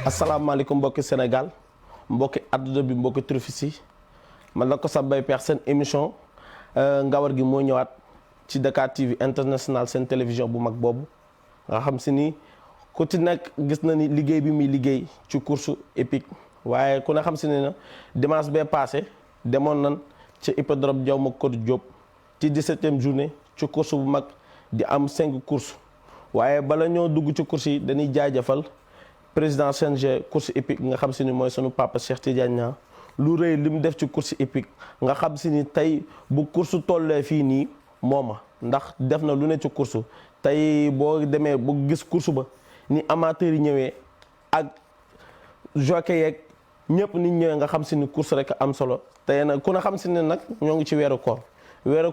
asalaamaaleykum mbokki Sénégal mbokki àdduna bi mbokki turfis yi man la ko sa bay peex seen émission ngawar gi moo ñëwaat ci Dakar TV international seen télévision bu mag boobu nga xam si ni ku ci nekk gis na ni liggéey bi muy liggéey ci course épique waaye ku ne xam si ne na dimanche bee passé demoon nan ci hippodrome Diaw Macodou Diop ci 17e journée ci course bu mag di am 5 courses waaye bala ñoo dugg ci course yi dañuy jaajëfal président CNG course épique nga xam si ni mooy sunu papa Cheikh Tidiane Niang lu rëy li mu def ci course épique nga xam si ni tey bu course tollee fii nii mooma ndax def na lu ne ci course tey boo demee bu gis course ba ni amateurs yi ñëwee ak jockey yeeg ñëpp nit ñëwee nga xam si ni course rek am solo tey nag ku ne xam si ne nag ñoo ngi ci weeru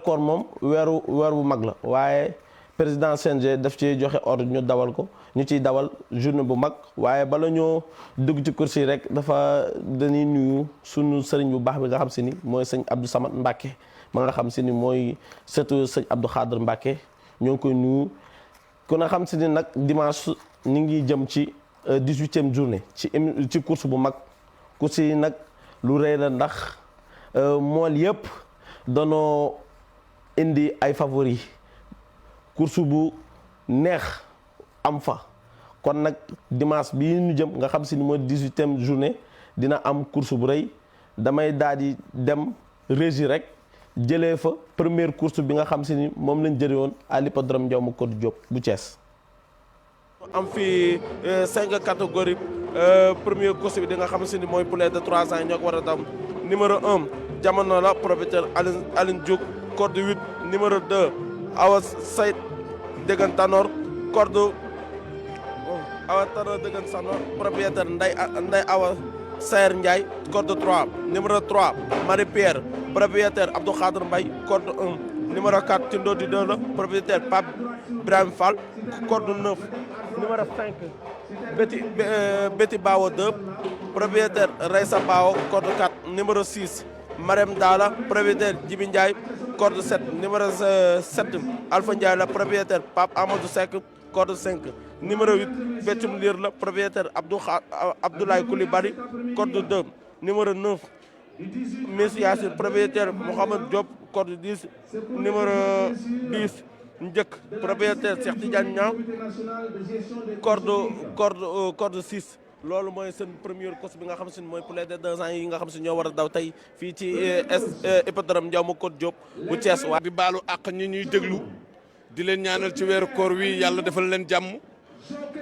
koor moom weer bu mag la waaye président CNG daf ci joxe ordre ñu dawal ko ñu ciy dawal journée bu mag waaye bala ñoo dugg ci course yi rek dañuy nuyu sunu sëriñ bu baax bi nga xam si ni mooy sëñ Abdou Samad Mbacke ma nga xam si ni mooy surtout sëñ Abdou Khader Mbacke ñoo ngi koy nuyu ku na xam si ni nag dimanche ñu ngi jëm ci 18e journée ci course bu mag course yi nag lu rëy la ndax mool yëpp danoo indi ay favori course bu neex am fa kon nag dimanche bii ñu jëm nga xam si ni mooy 18e journée dina am course bu rëy damay daal di dem régie rek jëlee fa première course bi nga xam si ni moom lañ jëlee woon à l'hippodrome Diaw Macodou Diop bu Thiès. am fi 5 catégories première course bi di nga xam si ni mooy poulet de 3 ans ñoo ko war a dem numéro 1 jamono la propriétaire Aline Diouk corde 8 numéro 2 Awa Sayt Déggan Tanor corde Awa Tanor Déggan Tanor propriétaire Ndeye Awa Sayer Ndiaye corde 3 numéro 3 Marie Pierre propriétaire Abdou Khader Mbaye corde 1 numéro 4 Tindo di 2 la propriétaire Pape Ibrahim Fall corde 9 numéro 5 Betty Bawo 2 propriétaire Reysa Bawo corde 4 numéro 6 Marem Dala propriétaire Djibi Ndiaye corde 7 numéro 7 Alpha Ndiaye la propriétaire Pape Amadou Seck corde 5 numéro 8 Betchum Lir la propriétaire Abdoulaye Koulibaly corde 2 numéro 9 Miss Yassir propriétaire Mohamed Diop corde 10 numéro 10 Njëkk propriétaire Cheikh Tidiane Niang corde 6 loolu mooy seen première course bi nga xam si mooy poulet de 2 ans yi nga xam si ñoo war a daw tey fii ci hippodrome Diaw Macodou Diop bu Thiès. waa di baalu àq ñi ñuy déglu di leen ñaanal ci weeru koor wi yàlla defal leen jàmm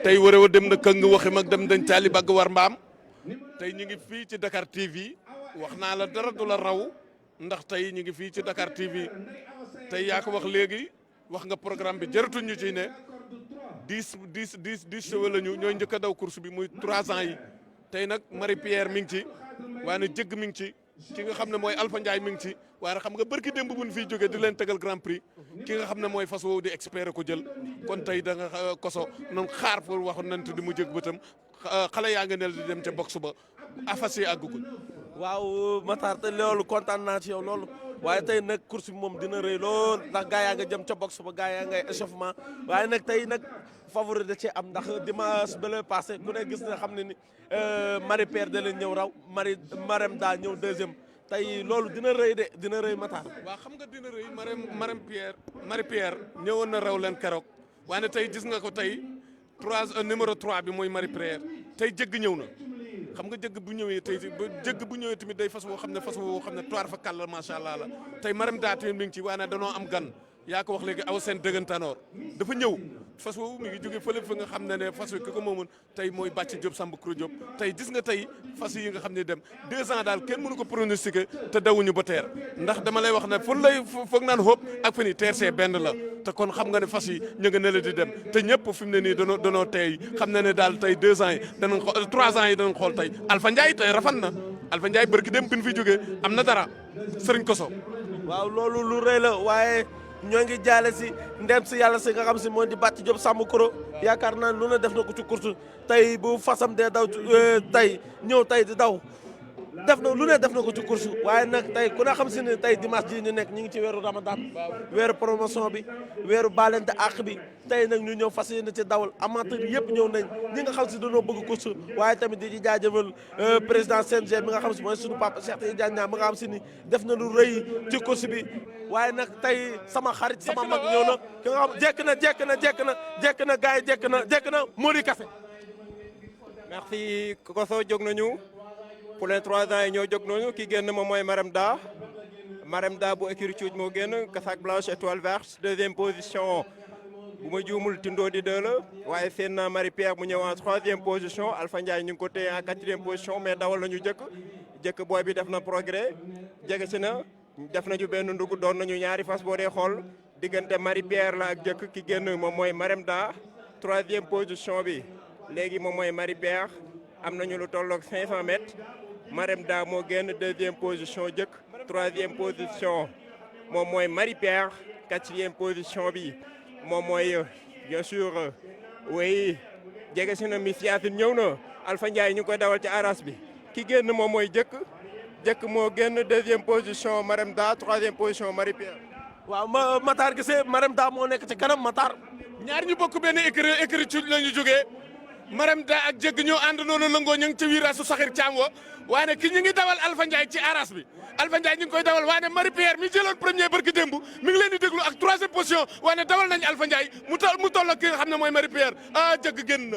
tey wara wa dem na këng waxi mag dem dañ taali bagg war mbaam tey ñu ngi fii ci Dakar TV wax naa la dara du la raw ndax tey ñu ngi fii ci Dakar TV tey yaa ko wax léegi wax nga programme bi jërëtuñ ñu ci ne 10 chevaux la ñu ñooy njëkk a daw course bi muy 3 ans yi tey nag Marie Pierre mi ngi ci waaye nag jëgg mi ngi ci ki nga xam ne mooy Alpha Ndiaye mi ngi ci waaye xam nga bërki démb buñ fiy jógee di leen tegal grand prix ki nga xam ne mooy fas woowu di expert ko jël kon tey da nga koso noonu xaar pour waxoon nañ di mu jëg bëtam xale yaa nga nel di dem ca box ba afas yi àgguguñ. waaw Matar te loolu kontaan naa ci yow loolu waaye tey nag course bi moom dina rëy lool ndax gaa yaa nga jëm ca box ba gaa yaa ngay échauffement waaye nag tey nag favori da cee am ndax dimanche ba le passé ku ne gis na xam ne ni Marie Pierre da leen ñëw raw Marème daa ñëw deuxième tey loolu dina rëy de dina rëy Matar. waaw xam nga dina rëy Marie Pierre ñëwoon na raw leen keroog waaye tey gis nga ko tey numéro 3 bi mooy Marie Pierre tey jëgg ñëw na. xam nga jëgg bu ñëwee tey jëgg bu ñëwee tamit day fas woo xam ne toir fa kàll macha allah la tey maram daa tamit mi ngi ci waaye nag danoo am gan yaa ko wax léegi aw seen dëggantanoor dafa ñëw fas woowu mi ngi jóge fële fa nga xam ne fas wi ki ko moomoon tey mooy bàcc Diop Samb Kuro Diop tey gis nga tey fas yi nga xam ne dem 2 ans daal kenn mënu ko pronostiquer te dawuñu ba teer ndax dama lay wax ne foog naan xóob ak fa ni teer see benn la te kon xam nga ne fas yi ñu nga ne la di dem te ñëpp fi mu ne nii danoo tey xam na ne daal tey 2 ans yi danañ xool 3 ans yi danañ xool tey Alpha Ndiaye tey rafet na Alpha Ndiaye barki dem bi ñu fi jógee am na dara sëriñ Koso. waaw loolu lu rëy la waaye ñoo ngi jaale si ndem si yàlla si nga xam si mooy di bàcc Diop Samb Kuro yaakaar naa lu ne def na ko ci course tey bu fasam dee daw tey ñëw tey di daw def na lu ne def na ko ci course waaye nag tey ku ne xam si ne tey dimanche ji ñu nekk ñu ngi ci weeru ramadan weeru promotion bi weeru baalente àq bi tey nag ñu ñëw fas yéene ci dawal amateur yëpp ñëw nañ ñi nga xam si dañoo bëgg course waaye tamit di ci jaajëfal président CNG mi nga xam si mooy suñu papa Cheikh Tidiane Niang mi nga xam si ni def na lu rëy ci course bi waaye nag tey sama xarit sama mag ñëw na ki nga xam jekk na gars yi jekk na Mody Kassé. merci Koso jóg nañu pour les 3 ans yi ñoo jóg nañu ki génn moom mooy Marème Da bu écurie Cuuj moo génn casaque blanche étoile verte deuxième position bu ma juumul Tindo di 2 la waaye seen na Marie Pierre mu ñëw en 3e position Alpha Ndiaye ñu ngi ko téye en 4e position mais dawal nañu jëkk booy bi def na progrès jege si na def nañu benn ndugg doon nañu ñaari fas boo dee xool diggante Marie Pierre la ak jëkk ki génn moom mooy Marème Da 3e position bi léegi moom mooy Marie Pierre am nañu lu tolloog 500 mètres Marème Da moo génn 2e position jëkk 3e position moom mooy Marie Pierre 4e position bi moom mooy bien sûr oui jege si na Miss Yacine ñëw na Alpha Ndiaye ñu koy dawal ci aras bi ki génn moom mooy jëkk moo génn 2e position Marème Da 3e position Marie Pierre. waaw Matar gisee Marème Da moo nekk ci kanam Matar. ñaar ñu bokk benn écurie Cuuj la ñu jógee Marème Da ak jëgg ñoo ànd noonu lëngoo ñu ngi ci wiiraasu saxir caam wa waaye ki ñu ngi dawal Alpha Ndiaye ci aras bi Alpha Ndiaye ñu ngi koy dawal waaye Marie Pierre mi jëloon premier barki démb mi ngi leen di déglu ak 3e position waaye dawal nañu Alpha Ndiaye mu toll ak ki nga xam ne mooy Marie Pierre jëgg génn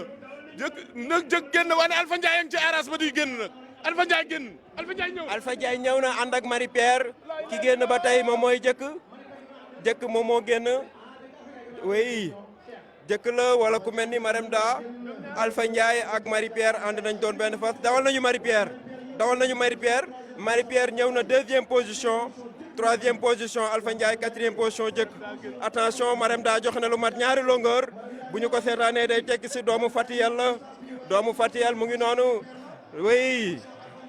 na jëgg génn waaye Alpha Ndiaye a ngi ci aras ba di génn nag Alpha Ndiaye génn Alpha Ndiaye ñëw na ànd ak Marie Pierre ki génn ba tey moom mooy jëkk moom moo génn oui jëkk la wala ku mel ni Marème Da Alpha Ndiaye ak Marie Pierre ànd nañ doon benn fas dawal nañu Marie Pierre ñëw na 2e position 3e position Alpha Ndiaye 4e position jëkk attention Marème Da joxe na lu mat ñaari longueur bu ñu ko seetaanee day tekki si doomu Fatiyel la doomu Fatiyel mu ngi noonu oui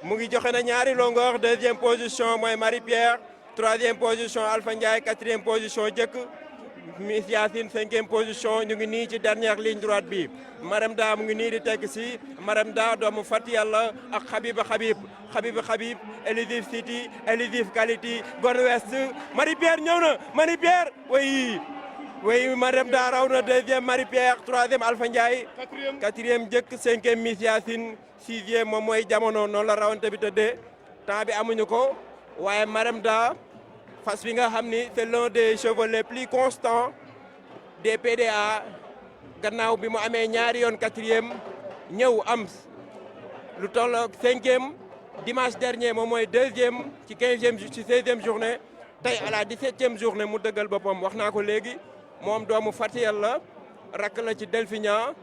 mu ngi joxe na ñaari longueur 2e position mooy Marie Pierre 3e position Alpha Ndiaye 4e position jëkk Miss Yacine 5e position ñu ngi nii ci dernière ligne droite bi Marème Da mu ngi nii di tekk si Marème Da doomu Fatiyel la ak Habib Elisif City Elisif Quality Gone West Marie Pierre ñëw na Marie Pierre oui Marème Da raw na 2e Marie Pierre 3e Alpha Ndiaye 4e jëkk 5e Miss Yacine 6e moom mooy jamono noonu la rawante bi tëddee temps bi amuñu ko waaye Marème Da fas bi nga xam ni c'est l'un des chevaux les plus constants des PDA gannaaw bi mu amee ñaari yoon 4e ñëw am lu toll ak 5e dimanche dernier moom mooy 2e ci 16e journée tey à la 17e journée mu dëggal boppam wax naa ko léegi moom doomu Fatiyel la rakk la ci Delphinia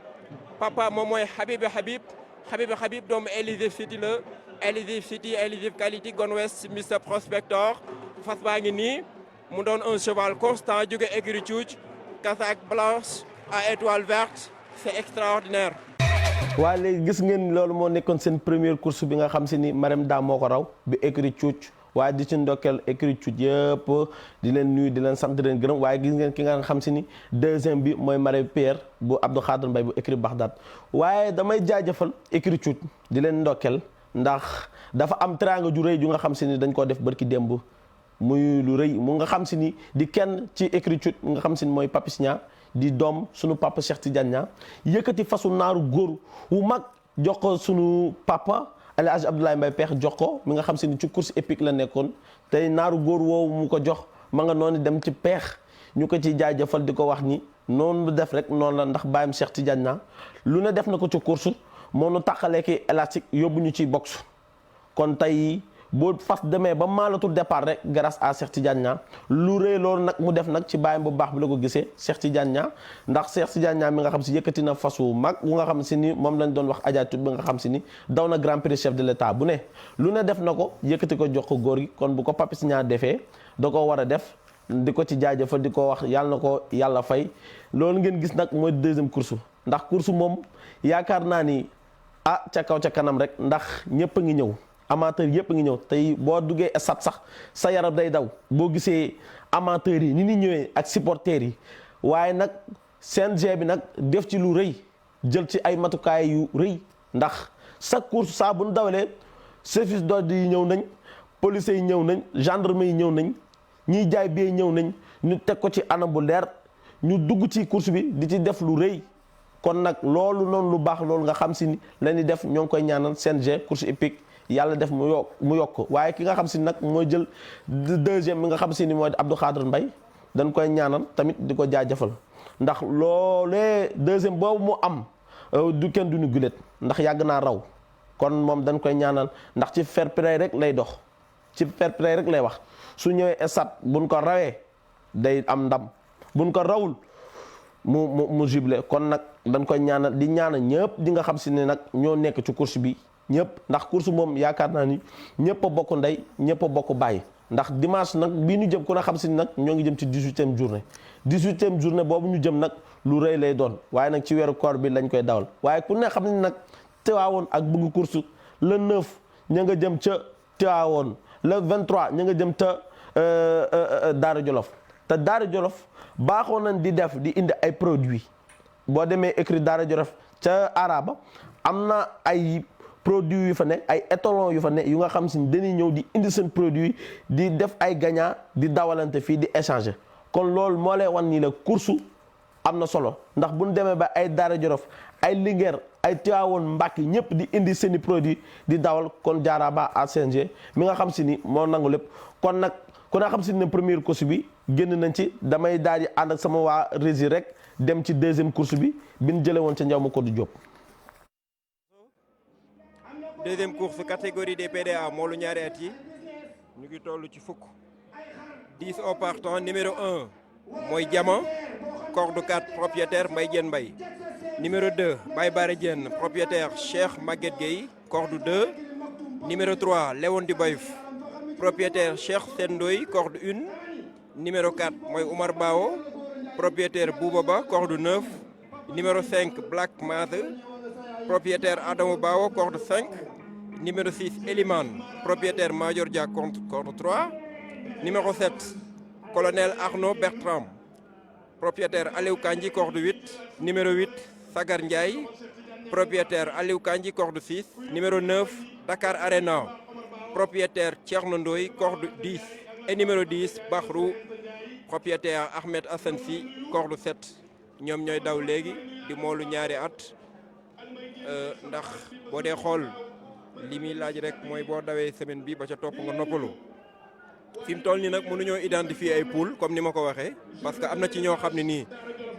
papa moom mooy Habib doomu Elisif City la Elisif Quality Gone West Mr Prospector fas baa ngi nii mu doon un cheval constant jóge écurie Cuuj casaque blanche à étoile verte c'est extraordinaire. waaye léegi gis ngeen loolu moo nekkoon seen première course bi nga xam si ni Marème Da moo ko raw bi écurie Cuuj waaye di ci ndokkeel écurie Cuuj yëpp di leen nuyu di leen sant di leen gërëm waaye gis ngeen ki nga xam si ni 2e bi mooy Marie Pierre bu Abdou Khadre Mbaye bu écurie Bagdad waaye damay jaajëfal écurie Cuuj di leen ndokkeel ndax dafa am teraanga ju rëy ju nga xam si ni dañ koo def barki démb muy lu rëy mu nga xam si ni di kenn ci écurie Cuuj nga xam si ni mooy Papis Niang di doom sunu papa Cheikh Tidiane Niang yëkkati fasu naaru góor wu mag jox ko sunu papa El Hadj Abdoulaye Mbaye Peex jox ko mi nga xam si ni ci course épique la nekkoon tey naaru góor woowu mu ko jox ma nga noonu dem ci peex ñu ko ci jaajëfal di ko wax ni noonu def rek noonu la ndax bàyyam Cheikh Tidiane Niang lu ne def na ko ci course moo nu tàqalee ki élastique yóbbu ñu ci boxe kon tey boo fas demee ba maalatul départ rek grâce à Cheikh Tidiane Niang lu rëy loolu nag mu def nag ci bàyyam bu baax bi la ko gisee Cheikh Tidiane Niang ndax Cheikh Tidiane Niang mi nga xam si yëkkati na fasu mag bu nga xam si ni moom lañ doon wax Adja Tut bi nga xam si ni daw na grand prix chef de l'état bu ne lu ne def na ko yëkkati ko jox ko góor gi kon bu ko Papis Niang defee da ko war a def di ko ci jaajëfal di ko wax yàlla na ko yàlla fay loolu ngeen gis nag mooy 2e course ndax course moom yaakaar naa ni ca kaw ca kanam rek ndax ñëpp a ngi ñëw amateur yëpp a ngi ñëw tey boo duggee stade sax sa yaram day daw boo gisee amateurs yi ni ñu ñëwee ak supporters yi waaye nag CNG bi nag def ci lu rëy jël ci ay matukaay yu rëy ndax chaque course saa bu ñu dawalee service d'ordre yi ñëw nañ police yi ñëw nañ gendarme yi ñëw nañ ñiy jaay bi ñëw nañ ñu teg ko ci anam bu leer ñu dugg ci course bi di ci def lu rëy kon nag loolu noonu lu baax loolu nga xam si ni la ñuy def ñoo ngi koy ñaanal CNG course hippique yàlla def mu yokk waaye ki nga xam si ni nag mooy jël deuxième mi nga xam si ni mooy Abdou Khadre Mbaye dañ koy ñaanal tamit di ko jaajëfal ndax loolee deuxième boobu mu am du kenn duñu gulet ndax yàgg naa raw kon moom dañ koy ñaanal ndax ci fair play rek lay dox ci fair play rek lay wax su ñëwee esat buñ ko rawee day am ndam buñ ko rawul mu jublé kon nag dañ koy ñaanal di ñaanal ñëpp di nga xam si ne nag ñoo nekk ci course bi ñëpp ndax course moom yaakaar naa ni ñëpp a bokk ndey ñëpp a bokk bàyyi ndax dimanche nag bii ñu jëm ku ne xam si nag ñoo ngi jëm ci 18e journée 18e journée boobu ñu jëm nag lu rëy lay doon waaye nag ci weeru koor bi lañ koy dawal waaye ku ne xam ne nag Tiwaawoon ak bëgg course le 9 ña nga jëm ca Tiwaawoon le 23 ña nga jëm ca Daara Jolof te Daara Jolof baaxoo nañ di def di indi ay produits boo demee écrit Daara Jolof ca Araba am na ay produits yu fa ne ay étalons yu fa ne yu nga xam si dañuy ñëw di indi seen produit di def ay gagnant di dawalante fii di échanger kon loolu moo lay wan nii la course am na solo ndax bu ñu demee ba ay Daara Jolof ay Linguère ay Tivaouane Mbacké ñëpp di indi seen i produit di dawal kon jaaraaba à CNG mi nga xam si ni moo nangu lépp kon nag ku ne xam si ne première course bi génn nañ ci damay daal di ànd ak sama waa régie rek dem ci deuxième course bi ñu jëlee woon ca Ndiaw ma Kodou Diop. deuxième course catégorie des PDA moolu ñaari at yi ñu ngi toll ci fukk 10 au partant numéro 1 mooy Jama corde 4 propriétaire Mbaye Diène Mbaye numéro 2 Baye Bara Diène propriétaire Cheikh Maguette Gueye corde 2 numéro 3 Léon Dubaïf propriétaire Cheikh Sendoy corde 1 numéro 4 mooy Oumar Bao propriétaire Bouba Ba corde 9 numéro 5 Black Math propriétaire Adamo Bao corde 5 numéro 6 Eliman propriétaire Major Dia corde 3 numéro 7 colonel Arnaud Bertram propriétaire Aliou Kandji corde 8 numéro 8 Sagar Ndiaye propriétaire Aliou Kandji corde 6 numéro 9 Dakar Arena propriétaire Thierno Ndoye corde 10 et numéro 10 Bakhrou propriétaire Ahmed Hassan Sy corde 7 ñoom ñooy daw léegi di moolu ñaari at ndax boo dee xool li muy laaj rek mooy boo dawee semaine bi ba ca topp nga noppalu fi mu toll nii nag mënuñoo identifier ay poule comme ni ma ko waxee parce que am na ci ñoo xam ne nii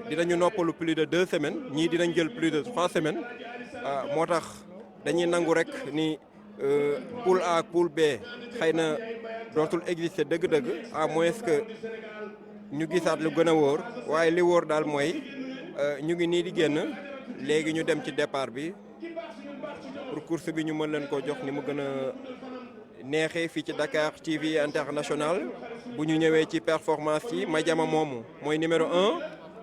dinañu noppalu plus de 2 semaines ñii dinañ jël plus de 3 semaines moo tax dañuy nangu rek ni poule A ak poule B xëy na dootul exister dëgg-dëgg à moins que ñu gisaat lu gën a wóor waaye li wóor daal mooy ñu ngi nii di génn léegi ñu dem ci départ bi pour course bi ñu mën leen koo jox ni mu gën a neexee fii ci Dakar TV International bu ñu ñëwee ci performance yi Madiama moomu mooy numéro 1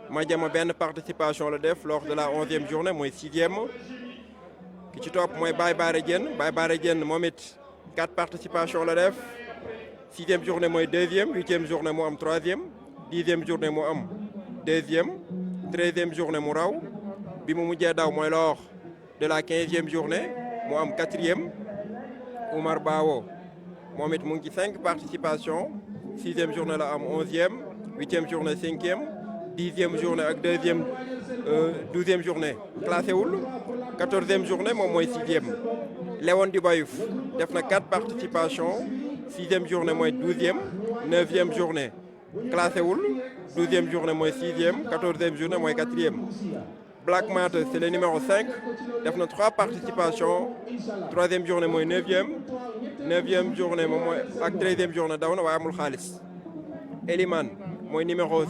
Madiama benn participation la def lors de la 11e journée mooy 6e ki ci topp mooy Baye Bara Diène moom it 4 participations la def 6e journée mooy 2e 8e journée mu am 3e 10e journée mu am 2e 13e journée mu raw bi mu mujjee daw mooy lors de la 15e journée mu am 4e Oumar Bao moom it mu ngi ci 5 participations 6e journée la am 11e 8e journée 5e 10e journée ak 12e journée classé wul 14e journée moom mooy 6e Léon Dubaïf def na 4 participations 6e journée mooy 12e 9e journée classé wul 12e journée mooy 6e 14e journée mooy 4e Black Matter c'est le numéro 5 def na 3 participations 3e journée mooy 9e journée moom mooy ak 13e journée daw na waaye amul xaalis Eliman mooy numéro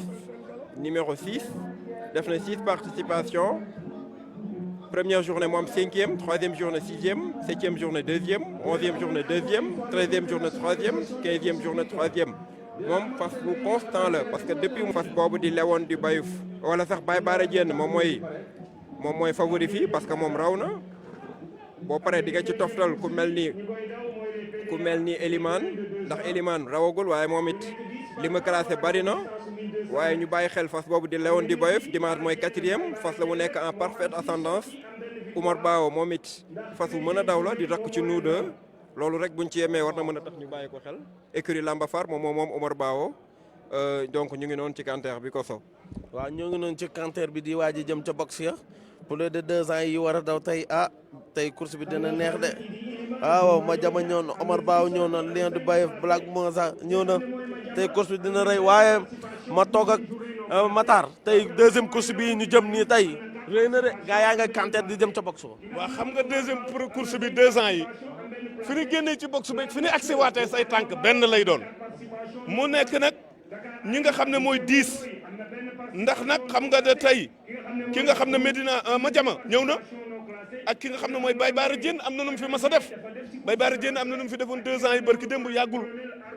6 def na 6 participations première journée mu am 5e 3e journée 6e 7e journée 2e 11e journée 2e 13e journée 3e 15e journée 3e moom fas bu constant la parce que depuis mu fas boobu di Léon du Bayouf wala sax Baye Bara Diène moom mooy favori fii parce que moom raw na boo paree di nga ci toftal ku mel ni Eliman ndax Eliman rawagul waaye moom it li ma classé bari na waaye ñu bàyyi xel fas boobu di Léon du Bayouf dimanche mooy 4e fas la mu nekk en parfaite ascendance Oumar Bao moom it fas bu mën a daw la di rakk ci nous deux loolu rek buñ ci yemee war na mën a tax ñu bàyyi ko xel écurie Lamba Far moom Omar Bao donc ñu ngi noonu ci canter bi ko so waaw ñoo ngi noonu ci canter bi di waaj a jëm ca box ya plus de 2 ans yi war a daw tey tey course bi dina neex de waaw Madiama ñëw na Omar Bao ñëw na Lion de Baye Black Monza ñëw na tey course bi dina rëy waaye ma toog ak Matar tey deuxième course bi ñu jëm nii tey rëy na de gaa yaa nga canter di jëm ca box ba. waaw xam nga deuxième course bi 2 ans yi fi ñu génnee ci box bi fi ñu accès waatee say tànk benn lay doon mu nekk nag ñi nga xam ne mooy 10 ndax nag xam nga de tey ki nga xam ne Medina Madiama ñëw na ak ki nga xam ne mooy Baye Bara Diène am na nu mu fi mas a def Baye Bara Diène am na nu mu fi defoon 2 ans yi barki démb yàggul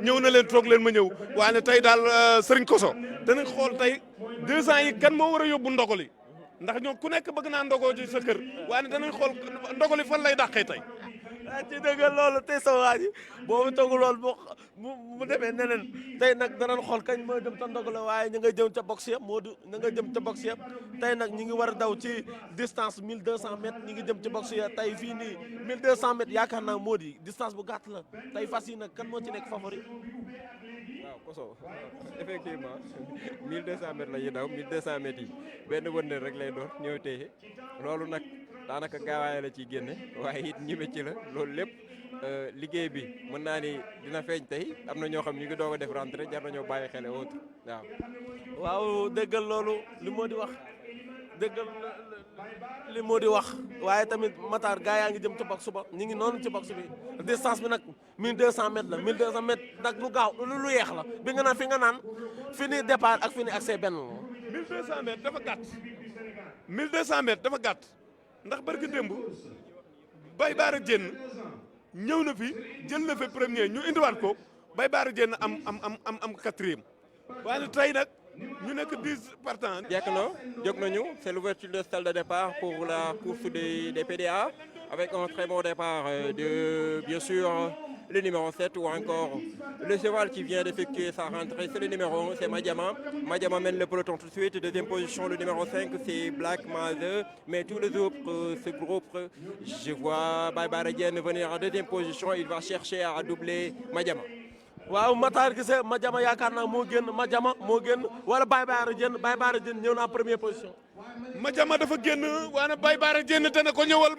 ñëw na leen toog leen ma ñëw waaye tey daal Serigne Koso danañ xool tey 2 ans yi kan moo war a yóbbu ndogoli ndax ñoom ku nekk bëgg naa ndogoo ci sa kër waaye danañ xool ndogoli fan lay dàqee tey. ci dëgg loolu tey sa waa ji boobu toogu loolu mu demee neneen tey nag danañ xool kañ mooy dem ta ndogale waaye ñu nga jëm ca box yëpp moo du ñu nga jëm ca box yëpp tey nag ñu ngi war a daw ci distance 1200 mètres ñu ngi jëm ci box yëpp tey fii nii 1200 mètres yaakaar naa moo di distance bu gàtt la tey fas yi nag kan moo ci nekk favori. waaw Koso effectivement 1200 mètres la ñuy daw 1200 mètres yi benn wëndeel rek lay doon ñëw téye loolu nag daanaka gaawaay la ciy génne waaye it ñime ci la loolu lépp liggéey bi mën naa ni dina feeñ tey am na ñoo xam ñu ngi doog a def rentrée jar nañoo bàyyi xel autre waaw déggal loolu li moo di wax déggal li moo di wax waaye tamit Matar gaa yaa ngi jëm ci box ba ñu ngi noonu ci box bi distance bi nag 1200 mètres la 1200 mètres nag lu gaaw lu yeex la bi nga naan fi nga naan fi ni départ ak fi ni accès benn la. 1200 mètres dafa gàtt 1200 mètres dafa gàtt ndax barki démb Baye Bara Diène ñëw na fi jël na fi premier ñu indiwaat ko Baye Bara Diène am quatrième waaye tey nag ñu nekk 10 partants. jekk na jóg nañu c'est l'ouverture de salle de départ pour la course des PDA avec un très bon départ de bien sûr le numéro 7 ou encore le cheval qui vient d'effectuer sa rentrée, c'est le numéro 1, c'est Madiama. Madiama mène le peloton tout de suite. Deuxième position, le numéro 5, c'est Black Mother. Mais tous les autres se groupent. Je vois Baye Bara Diène venir en deuxième position. Il va chercher à doubler Madiama. waaw Matar gisee Madiama yaakaar naa moo génn Madiama moo génn wala Baye Bara Diène ñëw na en première position. Madiama dafa génn waane Baye Bara Diène te ne ko ñëwal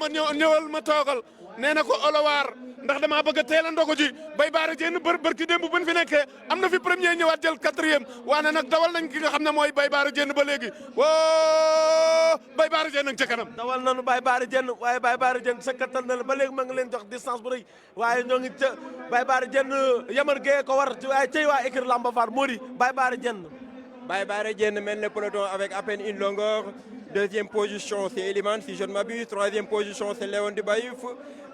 ma toogal nee na ko olowaar ndax damaa bëgg a teel a ndogu ji Baye Bara Diène bërki démb buñ fi nekkee am na fi premier ñëwaat jël quatrième waane nag dawal nañ ki nga xam ne mooy Baye Bara Diène ba léegi woo Baye Bara Diène nag ca kanam. dawal nañu Baye Bara Diène waaye Baye Bara Diène sakkatal na la ba léegi ma ngi leen jox distance bu rëy waaye ñoo ngi ca Baye Bara Diène Yamar Gueye ko war waaye cey waa écurie Lamba Far moo di Baye Bara Diène. Baye Bara Diène mène le peloton avec à peine une longueur. Deuxième position, c'est Elimane, si je ne m'abuse. Troisième position, c'est Léon Dubaïf.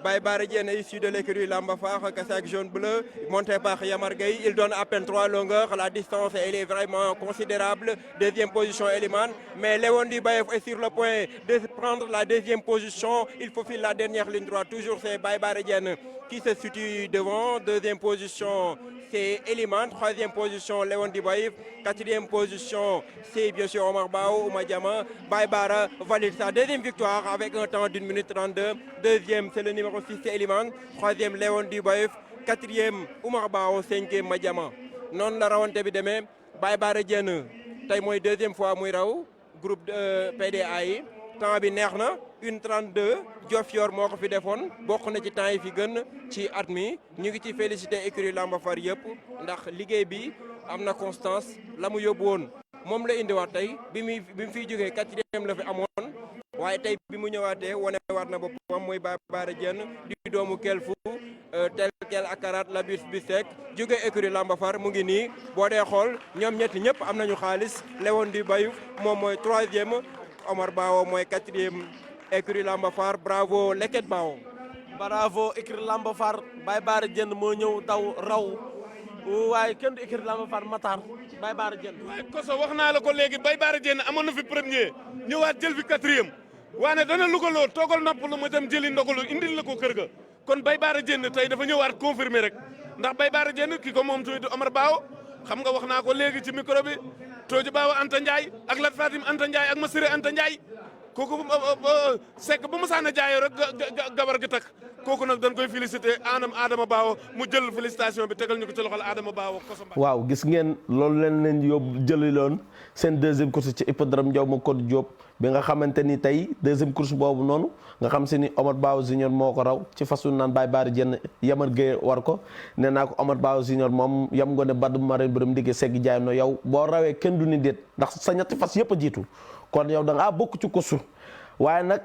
Baye Bara Diène est issu de l'écurie Lamba Far, Cassac jaune-bleu, monté par Yamar Gueye. Il donne à peine 3 longueurs. La distance, elle est vraiment considérable. Deuxième position, Elimane. Mais Léon Dubaïf est sur le point de prendre la deuxième position. Il faufile la dernière ligne droite. Toujours, c'est Baye Bara Diène qui se situe devant. Deuxième position, c'est Elimane. Troisième position, Léon Dubaïf. Quatrième position, c'est bien sûr Omar Bao ou Madiama. Baye Bara valide sa deuxième victoire avec un temps d'1 minute 32. Deuxième, c'est le numéro 6, c'est Elimane. Troisième, Léon Dubaïf. Quatrième, Omar Bao. Cinquième, Madiama. noonu la rawante bi demee Baye Bara Diène tey mooy deuxième fois muy raw groupe de PDA yi temps bi neex na 1:32 Diofior moo ko fi defoon bokk na ci temps yi fi gën ci at mi ñu ngi ci félicité écurie Lamba Far yëpp ndax liggéey bi am na constance la mu yóbbu woon moom la indiwaat tey bi mu fiy jógee 4e la fi amoon waaye tey bi mu ñëwaatee wane waat na boppam mooy Baye Bara Diène di doomu Kelfu tel quel akarat la bis bisek jóge écurie Lamba Far mu ngi nii boo dee xool ñoom ñetti ñëpp am nañu xaalis Léon di Bayou moom mooy 3e Omar Bao mooy 4e écurie Lamba Far bravo Leket Bao. bravo écurie Lamba Far Baye Bara Diène moo ñëw daw raw waaye kenn du écurie Lamba Far Matar Baye Bara Diène. waaye Koso wax naa la ko léegi Baye Bara Diène amoon na fi premier ñëwaat jël fi 4e waane dana lugaloo toogal noppalu ma dem jëli ndogalu indil la ko kër ga kon Baye Bara Diène tey dafa ñëwaat confirmer rek ndax Baye Bara Diène ki ko moom tuuti Omar Bao xam nga wax naa ko léegi ci micro bi Tooji Baawa Anta Ndiaye ak Lat Fatim Anta Ndiaye ak Masiré Anta Ndiaye kooku sekk bu ma saana jaayoo rek gawar gi tak kooku nag dañ koy félicité Adama Baawo mu jël félicitation bi tegal ñu ko ci loxol Adama Baawo Koso Mbacké. waaw gis ngeen loolu leen yóbbu jëli loon seen deuxième course ci hippodrome Ndiaw Macodou Diop bi nga xamante ni tey deuxième course boobu noonu nga xam si ni Omar Baawo Junior moo ko raw ci fasu naan Baye Baari Jenn Yamar Gueye war ko nee naa ko Omar Baawo Junior moom yam ngo ne badd maren bërëm ndigge segg jaay no yow boo rawee kenn du ni déet ndax sa ñetti fas yëpp a jiitu kon yow da ngaa bokk ci course waaye nag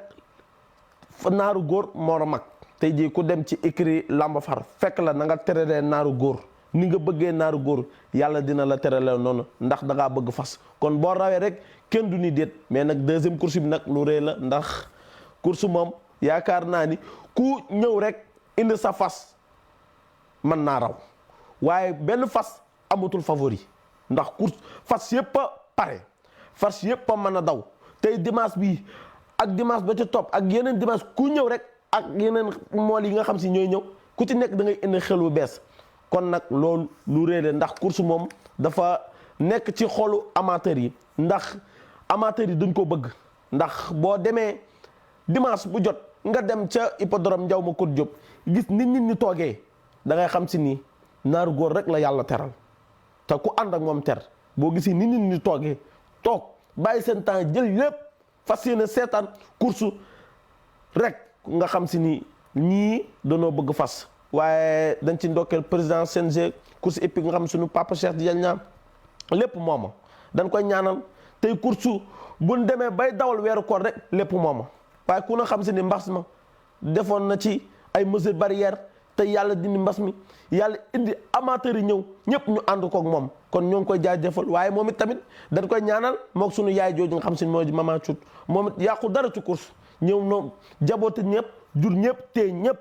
naaru góor moo la mag tey jii ku dem ci écrit lamba far fekk la na nga teralee naaru góor ni nga bëggee naaru góor yàlla dina la teralee noonu ndax da ngaa bëgg fas kon boo rawee rek kenn du ni déet mais nag deuxième course bi nag lu rëy la ndax course moom yaakaar naa ni ku ñëw rek indi sa fas mën naa raw waaye benn fas amatul favori ndax course fas yëpp a pare fas yëpp a mën a daw tey dimanche bii ak dimanche ba ci topp ak yeneen dimanche ku ñëw rek ak yeneen mool yi nga xam si ñooy ñëw ku ci nekk da ngay indi xel bu bees kon nag loolu lu réere ndax course moom dafa nekk ci xolu amateur yi ndax amateur yi dañ ko bëgg ndax boo demee dimanche bu jot nga dem ca hippodrome Ndiaw Macodou Diop gis nit ñi toogee da ngay xam si ni naaru góor rek la yàlla teral te ku ànd ak moom ter boo gisee nit ñi toogee toog bàyyi seen temps jël lépp fas yéene seetaan course rek nga xam si ni ñii danoo bëgg fas waaye dañ ci ndokkeel président CNG course épique nga xam suñu papa Cheikh Tidiane Niang lépp mooma dañ koy ñaanal tey course buñ demee bay dawal weeru koor rek lépp mooma waaye ku na xam si ni mbas ma defoon na ci ay mesures barrières te yàlla dindi mbas mi yàlla indi amateurs yi ñëw ñëpp ñu ànd koog moom kon ñoo ngi koy jaajëfal waaye moom it tamit dañ koy ñaanal moog suñu yaay jooju nga xam si mooy Mama Cuut moom it yàqu dara ci course ñëw noonu jaboote ñëpp jur ñëpp tee ñëpp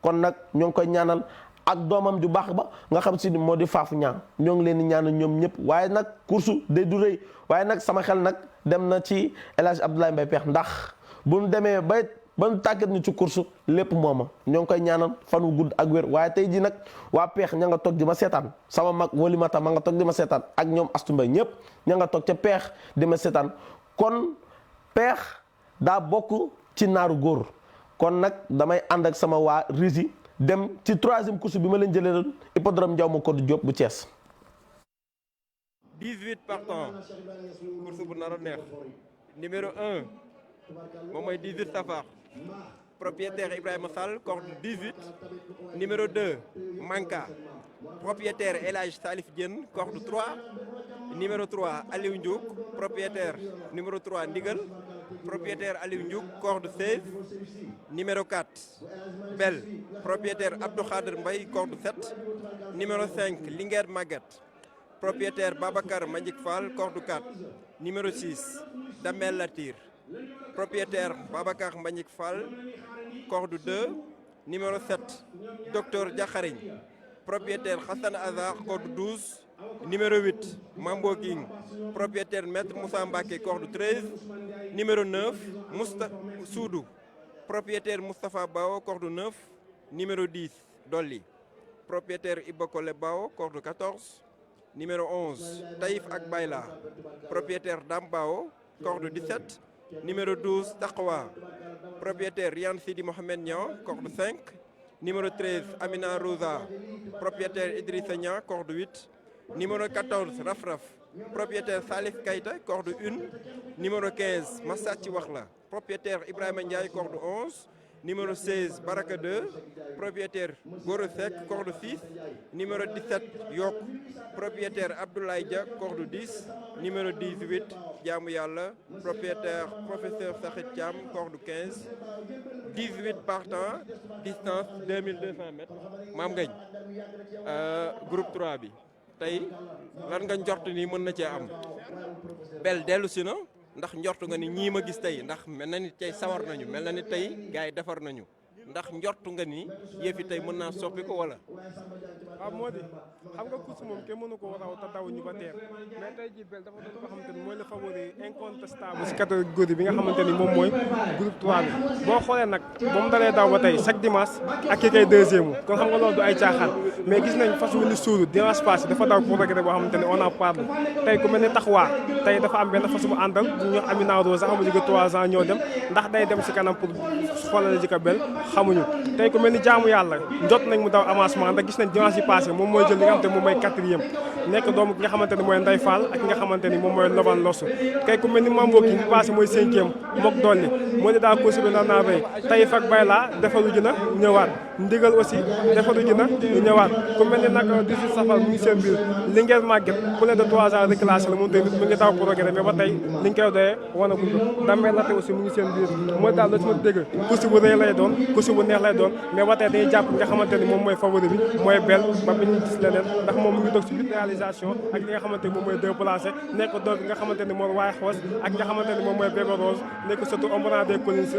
kon nag ñoo ngi koy ñaanal ak doomam ju baax ba nga xam si moo di Faafu Ñaan ñoo ngi leen di ñaanal ñoom ñëpp waaye nag course day du rëy waaye nag sama xel nag dem na ci El Hadj Abdoulaye Mbaye Peex ndax bu ñu demee ba ñu tàggat ñu ci course lépp mooma ñoo ngi koy ñaanal fan wu gudd ak wér waaye tey ji nag waa Peex ña nga toog di ma seetaan sama mag Walimata ma nga toog di ma seetaan ak ñoom Astu Mbay ñëpp ña nga toog ca Peex di ma seetaan kon Peex daa bokk ci naaru góor kon nag damay ànd ak sama waa Rési dem ci troisième course bi ma leen jëlee doon hippodrome Ndiaw Macodou Diop bu Thiès. 18 partants course bu nar a neex numéro 1 moom mooy 18 Safar propriétaire Ibrahima Sall corde 18 numéro 2 Manka propriétaire El Hadj Salif Diène corde 3 numéro 3 Aliou Ndiouk propriétaire numéro 3 Ndigal propriétaire Aliou Ndiouk corde 16 numéro 4 Bel propriétaire Abdou Khader Mbaye corde 7 numéro 5 Linguère Maguette propriétaire Babacar Mandjik Fall corde 4 numéro 6 Damel Latir propriétaire Babacar Mbagnick Fall corde 2 numéro 7 Docteur Diakhariñ propriétaire Hassan Azar corde 12 numéro 8 Mambo King propriétaire Maître Moussa Mbacké corde 13 numéro 9 Soudou propriétaire Moustapha Bao corde 9 numéro 10 Dolly propriétaire Ibakole Bao corde 14 numéro 11 Taïf Ak Bayla propriétaire Dam Bao corde 17 numéro 12 Taqwa propriétaire Rian Sidi Mohamed Niang corde 5 numéro 13 Amina Rosa propriétaire Idrissa Niang corde 8 numéro 14 Rafraf propriétaire Salif Keita corde 1 numéro 15 Massachi Waxla propriétaire Ibrahima Ndiaye corde 11 numéro 16 Baraka 2 propriétaire Goro Seck corde 6 numéro 17 Yok propriétaire Abdoulaye Dia corde 10 numéro 18 Jaamu Yàlla propriétaire professeur Sakhit Thiam corde 15 18 partants distance 2200 mètres Maam Ngañ groupe 3 bi tey lan nga njort ni mën na cee am Bel dellu si na ndax njortu nga ni ñii ma gis tey ndax mel na ni tey sawar nañu mel na ni tey gars yi defar nañu ndax njortu nga ni yëf yi tey mën naa soppi ko wala. waaw moo di xam nga course moom kenn mënu ko raw te daw ñu ba teer mais tey jii Bel dafa doon ko xamante ni mooy le favori incontestable si catégorie bi nga xamante ni moom mooy groupe 3 bi boo xoolee nag ba mu dalee daw ba tey chaque dimanche ak ki kay deuxième kon xam nga loolu du ay caaxaan mais gis nañ fas wu ni suuru dimanche passé dafa daw pour regret boo xamante ni on en parle tey ku mel ni taxawaa tey dafa am benn fas bu àndal bu ñu Amina Rose sax mu jóge 3 ans ñoo dem ndax day dem si kanam pour xoolal ji ko Bel xamuñu tey ku mel ni jaamu yàlla jot nañ mu daw avancement ndax gis nañ dimanche yi passé moom mooy jël li nga xamante ni moom mooy 4e nekk doomu ki nga xamante ni mooy Ndeye Fall ak ki nga xamante ni moom mooy Lovan Loss kay ku mel ni Mambo ki mu passé mooy 5e mook dolli moo di daal course bi naa béy tey fak bay laa defaru ji na ñëwaat ndigal aussi defaru ji na ñëwaat ku mel ni nag 18 safar mu ngi seen biir li ngeen màgget plus de 3 ans reclassé la moom tamit mu ngi daw progrès mais ba tey li nga koy doyee wana guñ ko damee latte aussi mu ngi seen biir mooy daal la ci ma dégg course bu rëy lay doon course bu neex lay doon mais ba tey dañuy jàpp nga xamante ni moom mooy favori bi mooy bel ba bi ñu gis leneen ndax moom mu ngi doog ci 8 réalisation ak li nga xamante ni moom mooy 2 placé nekk doog bi nga xamante ni moom waaye xoos ak nga xamante ni moom mooy Bébé Rose nekk surtout ombrant des collines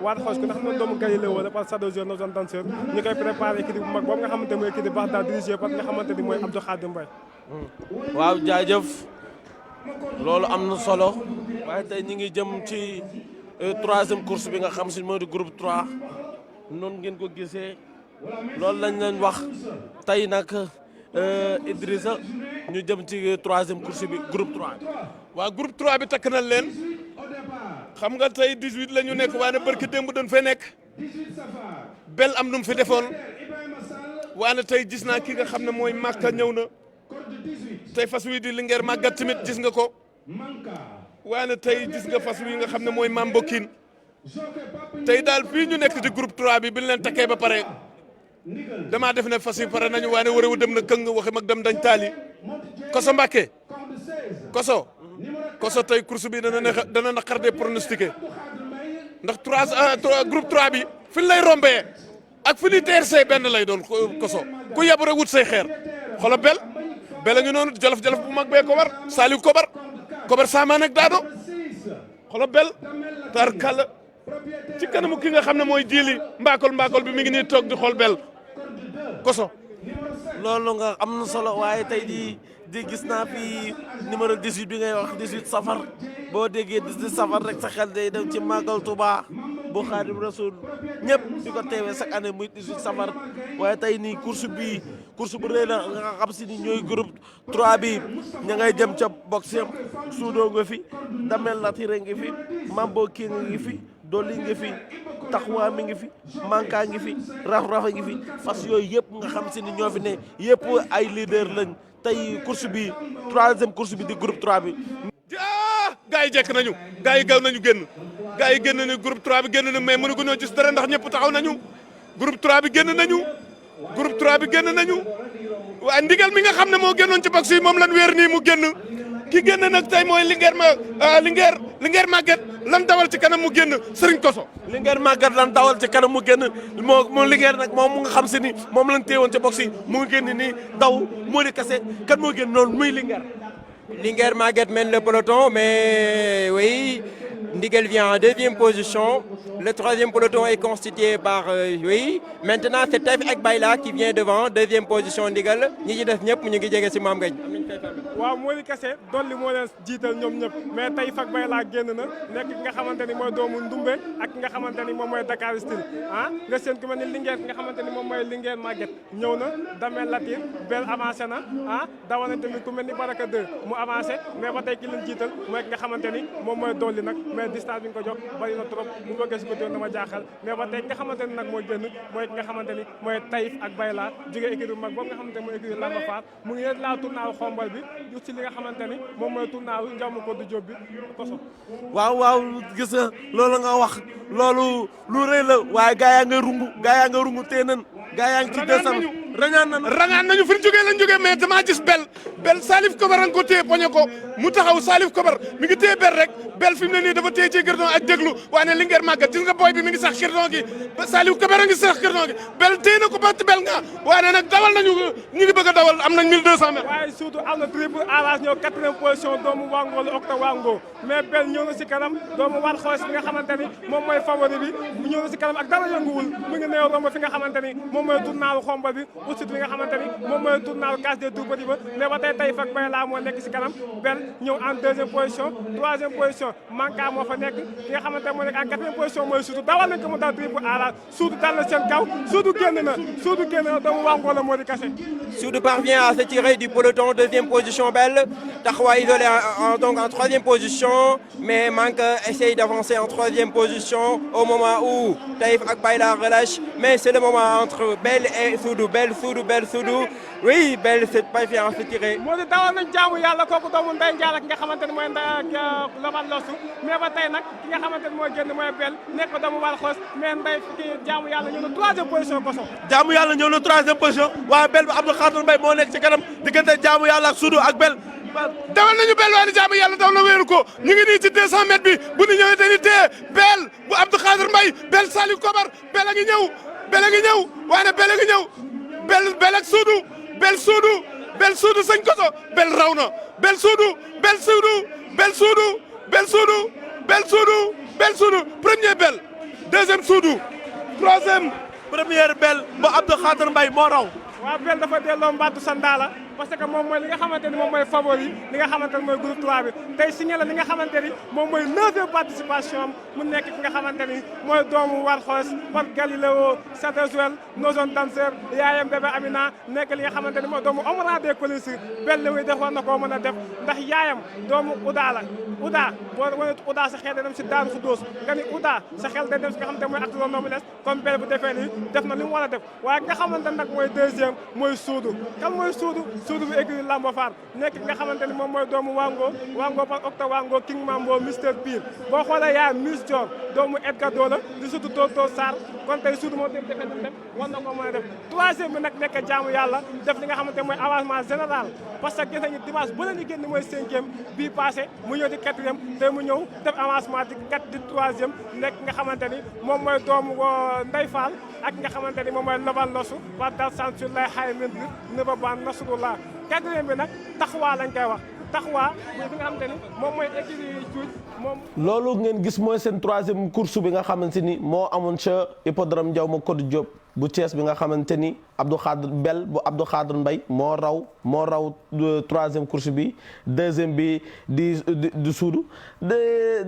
waat xoos ko ndax noonu doomu Galilée wala par Sado Jour nos danseurs ñu koy préparé équipe bu mag boobu nga xamante mooy équipe baax daal dirigé par nga xamante ni mooy Abdou Khadim Mbaye waaw jaajëf loolu am na solo waaye tey ñi ngi jëm ci 3e course bi nga xam si moo di groupe 3 noonu ngeen ko gisee loolu lañ leen wax tey nag Idrissa ñu jëm ci 3e course bi groupe 3 bi. waaw groupe 3 bi takk na leen xam nga tey 18 la ñu nekk waaye barki démb dañ fay nekk bel am nu mu fi defoon waaye tey gis naa ki nga xam ne mooy Makka ñëw na tey fas wi di Linguère màggat tamit gis nga ko waaye tey gis nga fas wi nga xam ne mooy Mambo Kin tey daal fii ñu nekk ci groupe 3 bi leen takkee ba pare damaa def ne fas yi pare nañu waaye warewu dem na këng waxe mag dem dañ taali Koso Mbàkke Koso tey course bi dana naqar de pronostiqué ndax groupe 3 bi fi lay rombee ak fi ñuy TRC benn lay doon Koso ku yabu rek wut say xeer xoolal bel a ngi noonu jolof-jolof bu mag bee ko war Saliou kobar saamaan ak daado xoolal bel tar kàll ci kanamu ki nga xam ne mooy jiili mbaakol bi mi ngi nii toog di xool bel Koso loolu nga am na solo waaye tey di gis naa fi numéro 18 bi ngay wax 18 safar boo déggee 18 safar rek sa xel day dem ci Magal Touba bu Xaadim Rasul ñëpp di ko teewee chaque année muy 18 safar waaye tey nii course bu rëy la nga xam si ni ñooy groupe 3 bi ña ngay jëm ca box yam suudoo nga fi Damel Latire ngi fi Mambo King ngi fi Doli ngi fi Taxwa mi ngi fi Manka ngi fi Rafa ngi fi fas yooyu yëpp nga xam si ni ñoo fi ne yëpp ay leader lañ tey course bi 3e course bi di groupe 3 bi. gaa yi jekk nañu gaa yi gaw nañu génn gaa yi génn nañu groupe 3 bi génn na mais mënu gënoo gis dara ndax ñëpp taxaw nañu groupe 3 bi génn nañu waaye ndigal mi nga xam ne moo génnoon ci box yi moom lan weer nii mu génn ki génn nag tey mooy Linguère màgget lan dawal ci kanam mu génn Serigne Koso. Linguère màgget lan dawal ci kanam mu génn moo Linguère nag moom mu nga xam si ni moom lan téewoon ci box yi mu ngi génn nii daw moo di kase kan moo génn noonu muy Linguère Maguette mène le peloton, mais oui, Ndigal vient en 2e position. Le 3e peloton est constitué par, maintenant c'est Taïf ak Bayla qui vient devant, 2e position Ndigal. ñi ci def ñëpp ñu ngi jege ci Mame Ngagne. waaw moo di kese dolli moo leen jiital ñoom ñëpp mais Taïf ak Bayla génn na nekk ki nga xamante ni mooy doomu Ndumbe ak ki nga xamante ni moom mooy Dakar Style nga seen ku mel ni Linguère ki nga xamante ni moom mooy Linguère Maguette ñëw na Damel Latir bel avancé na dawal na tamit ku mel ni Baraka 2 mu avancé mais ba tey ki leen jiital mooy ki nga xamante ni moom mooy dolli nag mais distance bi nga ko jox bari na trop bu bëggee si ko doon dama jaaxal mais ba tey ki nga xamante ni nag mooy génn mooy ki nga xamante ni mooy Taïf ak Bayla jógee équipe bu mag boobu nga xamante ni mooy équipe Lamba Faat mu ngi laa tournaaw xombal bi ci li nga xamante ni moom mooy tournaaw njaw ma ko du jóob bi Koso. waaw gis nga loolu nga wax loolu lu rëy la waaye gaa yaa nga rungu tee nan gaa yaa ngi ci décembre rangaan nañu fi ñu jógee lañ jógee mais damaa gis bel Salif Kobar a nga ko téye poñe ko mu taxaw Salif Kobar mi ngi téye bel rek bel fi mu ne nii dafa téye ci gërdon ak déglu waaye ne Linguère màggat gis nga booy bi mi ngi sax gërdon gi Salif Kobar a ngi sax gërdon gi bel téye na ko ba bel nga waaye ne nag dawal nañu ñu ngi bëgg a dawal am nañ 1200 mètres waaye surtout am na triple arrage ñëw 4e position doomu Wango la Octa Wango mais bel ñëw na si kanam doomu war xoos bi nga xamante ni moom mooy favori bi mu ñëw na si kanam ak dara yënguwul mu ngi néew romb fi nga xamante ni moom mooy tournaalu xombal bi aussi li nga xamante ni moom mooy tournoi case des tout petits ba mais ba tey Taïf ak Bayla moo nekk si kanam Bel ñëw en deuxième position troisième position Manka moo fa nekk ki nga xamante moo nekk en quatrième position mooy Suudu dawal nañ ko mu daw triple A la Suudu dal na seen kaw Suudu génn na doomu Wango la moo di kase. Suudu parvient à se tirer du peloton deuxième position Bel Taxawa isolé donc en troisième position mais Manka essaye d'avancer en troisième position au moment où Taïf ak Bayla relâche mais c'est le moment entre Bel et Suudu oui Bel c'est parvient à se tirer. moo di dawal nañ jaamu yàlla kooku doomu Ndeye Ndiaye ak nga xamante ni mooy Loban Losu mais ba tey nag ki nga xamante ni mooy génn mooy Bel nekk doomu wal xoos mais Ndeye ki jaamu yàlla ñëw na troisième position Koso. jaamu yàlla ñëw na troisième position waaye Bel ba Abdou Khadir Mbaye moo nekk ci kanam diggante jaamu yàlla ak Suudu ak Bel. dawal nañu Bel waaye jaamu yàlla daw na wéeru ko ñu ngi nii ci 200 mètres bi bu ñu ñëwee dañuy téye Bel bu Abdou Khadir Mbaye Bel Saliou Kobar Bel a ngi ñëw waaye Bel a ngi ñëw Bel ak Suudu sëñ Koso Bel raw na Bel Suudu premier Bel deuxième Suudu troisième première Bel ba Abdou Khadir Mbaye moo raw. waaw Bel dafa delloo mbattu sandaala parce que moom mooy li nga xamante ni moom mooy favori li nga xamante ni mooy groupe 3 bi tey signé la li nga xamante ni moom mooy 9e participation am mu nekk ki nga xamante ni mooy doomu Warxoos par Galileo Sadezuel Nozon Danser yaayam bébé Amina nekk li nga xamante ni mooy doomu Omra des Colis Bel li muy defoon na koo mën a def ndax yaayam doomu Uda la Uda boo wane Uda sa xel day dem si Daaru Xuddoos nga ni Uda sa xel day dem si nga xamante mooy acte noblesse comme Bel bu defee nii def na li mu war a def waaye nga xamante nag mooy deuxième mooy Suudu kan mooy Suudu bu écurie Lambo Far nekk nga xamante ni moom mooy doomu Wango par Octa Wango King Mambo Mister Pire boo xoolee yaa Miss Dior doomu Edgar Dola di Suudu Toto Sarr kon tey Suudu moo dem defee dem war na ko mën a def troisième bi nag nekk jaamu yàlla def li nga xamante mooy avancement général parce que gis nañu dimanche bu la ñu génn mooy cinquième bii passé mu ñëw di quatrième te mu ñëw def avancement di troisième nekk nga xamante ni moom mooy doomu Ndey Fall ak nga xamante ni moom mooy Loban Losu par dal san sur lay xay min ne ba ban Nasrullah quatrième bi nag Taxawa lañ koy wax Taxawa mooy bi nga xamante ni moom mooy écurie Cuuj moom. loolu ngeen gis mooy seen troisième course bi nga xamante ni moo amoon ca hippodrome Ndiaw ma Codou Diop bu Thiès bi nga xamante ni Abdou Khadir Bel bu Abdou Khadir Mbaye moo raw troisième course bi deuxième bi di Suudu de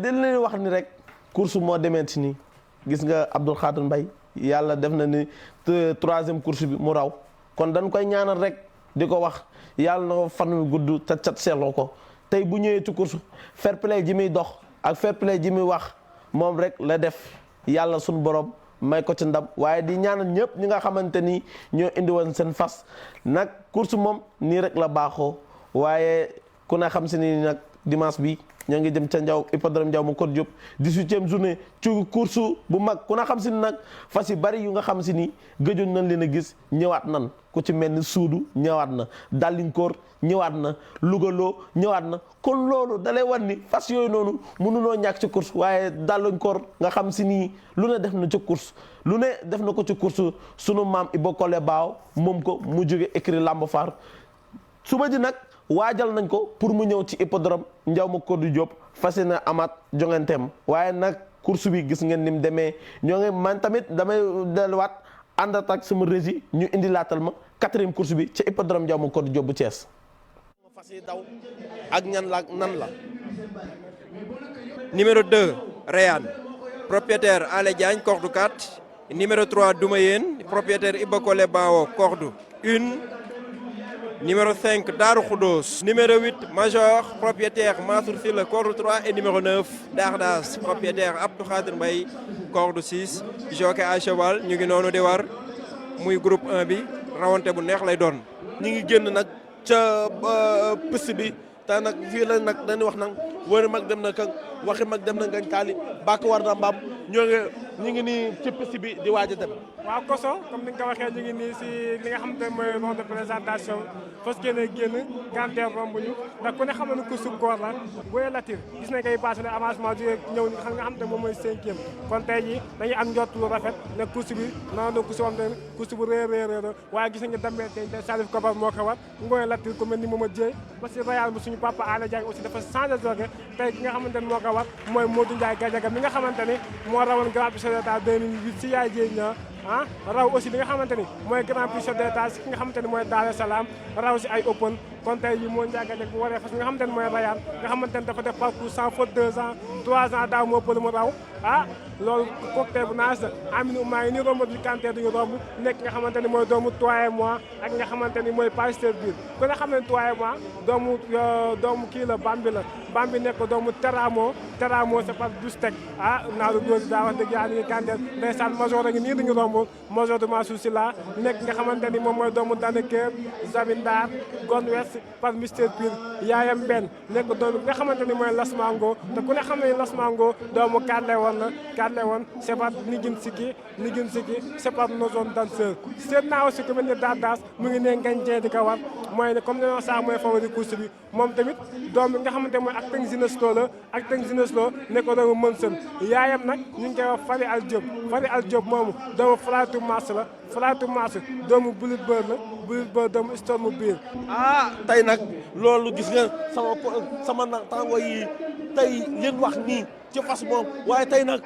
leen wax ni rek course moo demeeti ni gis nga Abdou Khadir Mbaye yàlla def na ni troisième course bi mu raw kon dañ koy ñaanal rek di ko wax yàlla na ko fan wi gudd te cat seetloo ko tey bu ñëwee ci course fair play ji muy dox ak fair play ji muy wax moom rek la def yàlla suñu borom may ko ci ndam waaye di ñaanal ñëpp ñi nga xamante ni ñoo indi woon seen fas nag course moom nii rek la baaxoo waaye ku ne xam si ni nag dimanche bi ñoo ngi jëm ca Ndiaw hippodrome Ndiaw ma Codou Diop 18e journée ci course bu mag ku na xam si ni nag fas yu bari yu nga xam si ni gëjoon nañ leen a gis ñëwaat nan ku ci mel ni Suudu ñëwaat na Dalinkoor ñëwaat na Lugaloo ñëwaat na kon loolu dalay wan ni fas yooyu noonu mënunoo ñàkk ci course waaye Dalinkoor nga xam si ni lu ne def na ci course lu ne def na ko ci course sunu maam Iba Kole Baaw moom ko mu jóge écurie Lambo Far suba ji nag waajal nañ ko pour mu ñëw ci hippodrome Ndiaw ma Codou Diop fas yéene amaat jonganteem waaye nag course bi gis ngeen ni mu demee ñoo ngi man tamit damay delluwaat ànd ak sama régie ñu indi laatal ma quatrième course bi ci hippodrome Ndiaw ma Codou Diop bu Thiès. fas yi daw ak ñan la nan la. Numéro 2 Rayane propriétaire Ale Diagne corde 4 numéro 3 Doumayeen propriétaire Iba Kole Bao corde 1 numéro 5 Darou Khoudoss numéro 8 Major propriétaire Mansour Sylla corde 3 et numéro 9 Dardas propriétaire Abdou Khadir Mbaye corde 6 jockey à cheval ñu ngi noonu di war muy groupe 1 bi rawante bu neex lay doon. ñu ngi génn nag ca piste bi te nag fii la nag dañuy wax nag wëri mag dem na kan waxi mag dem na ngañ taali bàkk war na mbaam ñu ngi nii ci piste bi di waaj a dem. waaw Koso comme ni nga ko waxee ñu ngi nii si li nga xamante ne mooy rond de présentation fas yéene génn ganteer romb ñu ndax ku ne xam na ne course bu góor la booy latir gis nañ koy passé le avancement jógee ñëw ni xam nga xam te moom mooy cinquième kon tey jii dañuy am njott lu rafet ne course bi noonu course boo xam ne course bu réer waaye gis nañu demee tey Salif Kobar moo ko war ngooy latir ku mel ni moom a jéey parce que Royal bi suñu papa Ala Diagne aussi dafa changé joge tey ki nga xamante ne moo ko war mooy Modou Ndiaye Gadiaga mi nga xamante ni moo rawoon Grand Prix Sénégal 2008 si yaay jéey ñaa raw aussi li nga xamante ni mooy grand prix chef d'état ki nga xamante ni mooy Dar es Salaam raw si ay open kon tey yi moo njàngale bu waree fas nga xamante ni mooy Rayane nga xamante ni dafa def parcours sans faute 2 ans 3 ans daaw moo pël mu raw loolu cocktail bu naas la Aminou maa ngi nii romb di Kanté duñu romb nekk nga xamante ni mooy doomu toi et moi ak nga xamante ni mooy Pasteur biir ku ne xam ne toi et moi doomu kii la Bambi nekk doomu Teramo c'est pas Dustek naaru góor daa wax dëgg yàlla ni ngi Kanté ndeysaan major a ngi nii duñu romb major de Mansour Sylla nekk nga xamante ni moom mooy doomu Daneker Zamindar Gon West par Mister Pire yaayam benn nekk doomu nga xamante ni mooy Las Mango te ku ne xam ne Las Mango doomu Kadle woon la Kadle woon c'est pas Nigin Siki c'est pas nos zones danseurs seet naa aussi ku mel ni Dardas mu ngi ne ngañ jee di ko war mooy ne comme ne saa mooy favori course bi moom tamit doom bi nga xamante mooy ak teng Zineslo la ak teng Zineslo nekk doomu Mënsën yaayam nag ñu ngi koy wax Fari Al Diop moomu doomu Flatou Mars la Flatou Mars doomu Bulut Beur doomu Storm biir tey nag loolu gis nga sama naataango yi tey leen wax nii ci fas moom waaye tey nag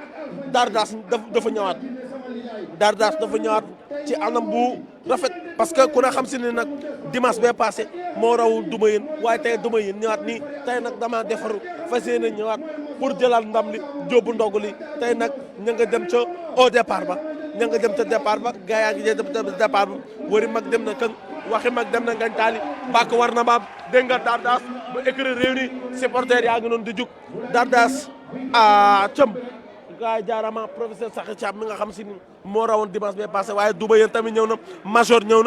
Dardas dafa ñëwaat ci anam bu rafet parce que ku ne xam si ne nag dimanche bee passé moo rawul duma yéen waaye tey duma yéen ñëwaat nii tey nag dama defaru fas yéene ñëwaat pour jëlaat ndam li jóobu ndogu li tey nag ña nga dem ca au départ ba gaa yaa ngi dem ca départ ba wari mag dem na kan waxi mag dem na ngañ taali bàkk war na maam dégg nga Dardas ba écrit réuni supporter yaa ngi noonu di jug Dardas cëm gaay jaarama professeur Sakhi Thiam mi nga xam si ni moo rawoon dimanche bee passé waaye Duba yéen tamit ñëw na major ñëw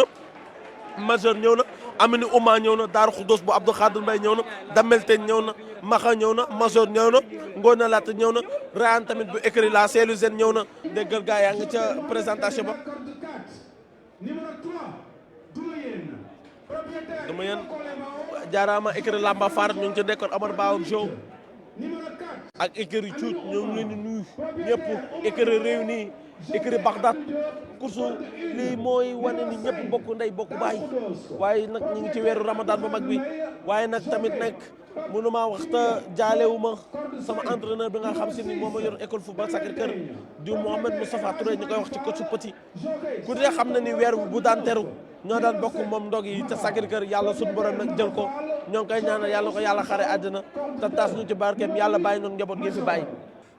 na Amini Ouma ñëw na Daaru Khoudoss bu Abdou Khadir Mbaye ñëw na Damel Teñ ñëw na Maxa ñëw na major ñëw na Ngona Lat ñëw na Rayane tamit bu écrit la Seelu Zen ñëw na déggal gaay yaa ngi ca présentation ba Duma yéen jaarama écrit Lamba Far ñu ngi ca nekkoon Amar Bawam show ak écurie Cuut ñoo ngi leen di nuyu ñëpp écurie Réunis écurie Bagdad kursu lii mooy wane ni ñëpp bokk ndey bokk baay waaye nag ñu ngi ci weeru Ramadan ba mag bi waaye nag tamit nag mënuma wax te jaalewuma sama entraîneur bi nga xam si ni moom ma yor école football Sacré-Cœur di Mohamed Moustapha Touré ñu koy wax ci coach Petit ku dee xam na ni weer bu daan teru ñoo daan bokk moom ndog yi ca Sacré-Cœur yàlla suñu borom nag jël ko ñoo ngi koy ñaanal yàlla ko yàlla xare àddina te taas ñu ci barkeem yàlla bàyyi noonu njaboot gi fi bàyyi.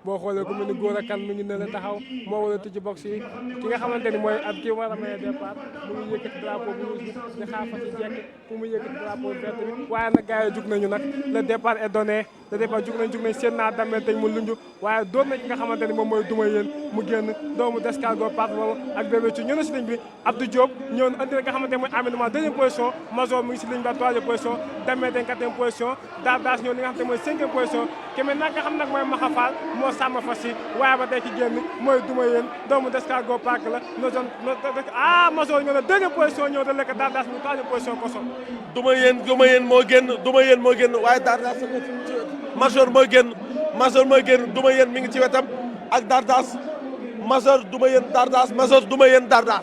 boo xoolee ku mel ni góor a kan mi ngi ne la taxaw moo war a tijji box yi ki nga xamante ni mooy ab kii war a maye départ mu ngi yëkkati drapeau bu rouge bi di xaar fa ci jekk fu mu yëkkati drapeau vert bi waaye nag gars yi jug nañu nag le départ est donné le départ jug nañ seen naa damel teñ mu lunju waaye doon na ki nga xamante ni moom mooy duma yéen mu génn doomu descargo part boobu ak bébé ci ñëw na si ligne bi Abdou Diop ñëw na andi nga xamante ni mooy aménagement deuxième position major mu ngi si ligne bi troisième position damel teñ quatrième position Dardas ñëw li nga xamante ni mooy cinquième position kémé nag nga xam nag mooy Maxa Fall moo sàmm fas yi waaye ba tey ki génn mooy duma yéen doomu descargo park la no zone major ñëw na deuxième position ñëw da lekk Dardas mu troisième position koso duma yéen moo génn waaye Dardas major mooy génn duma yéen mi ngi ci wetam ak Dardas major duma yéen Dardas major duma yéen Dardas.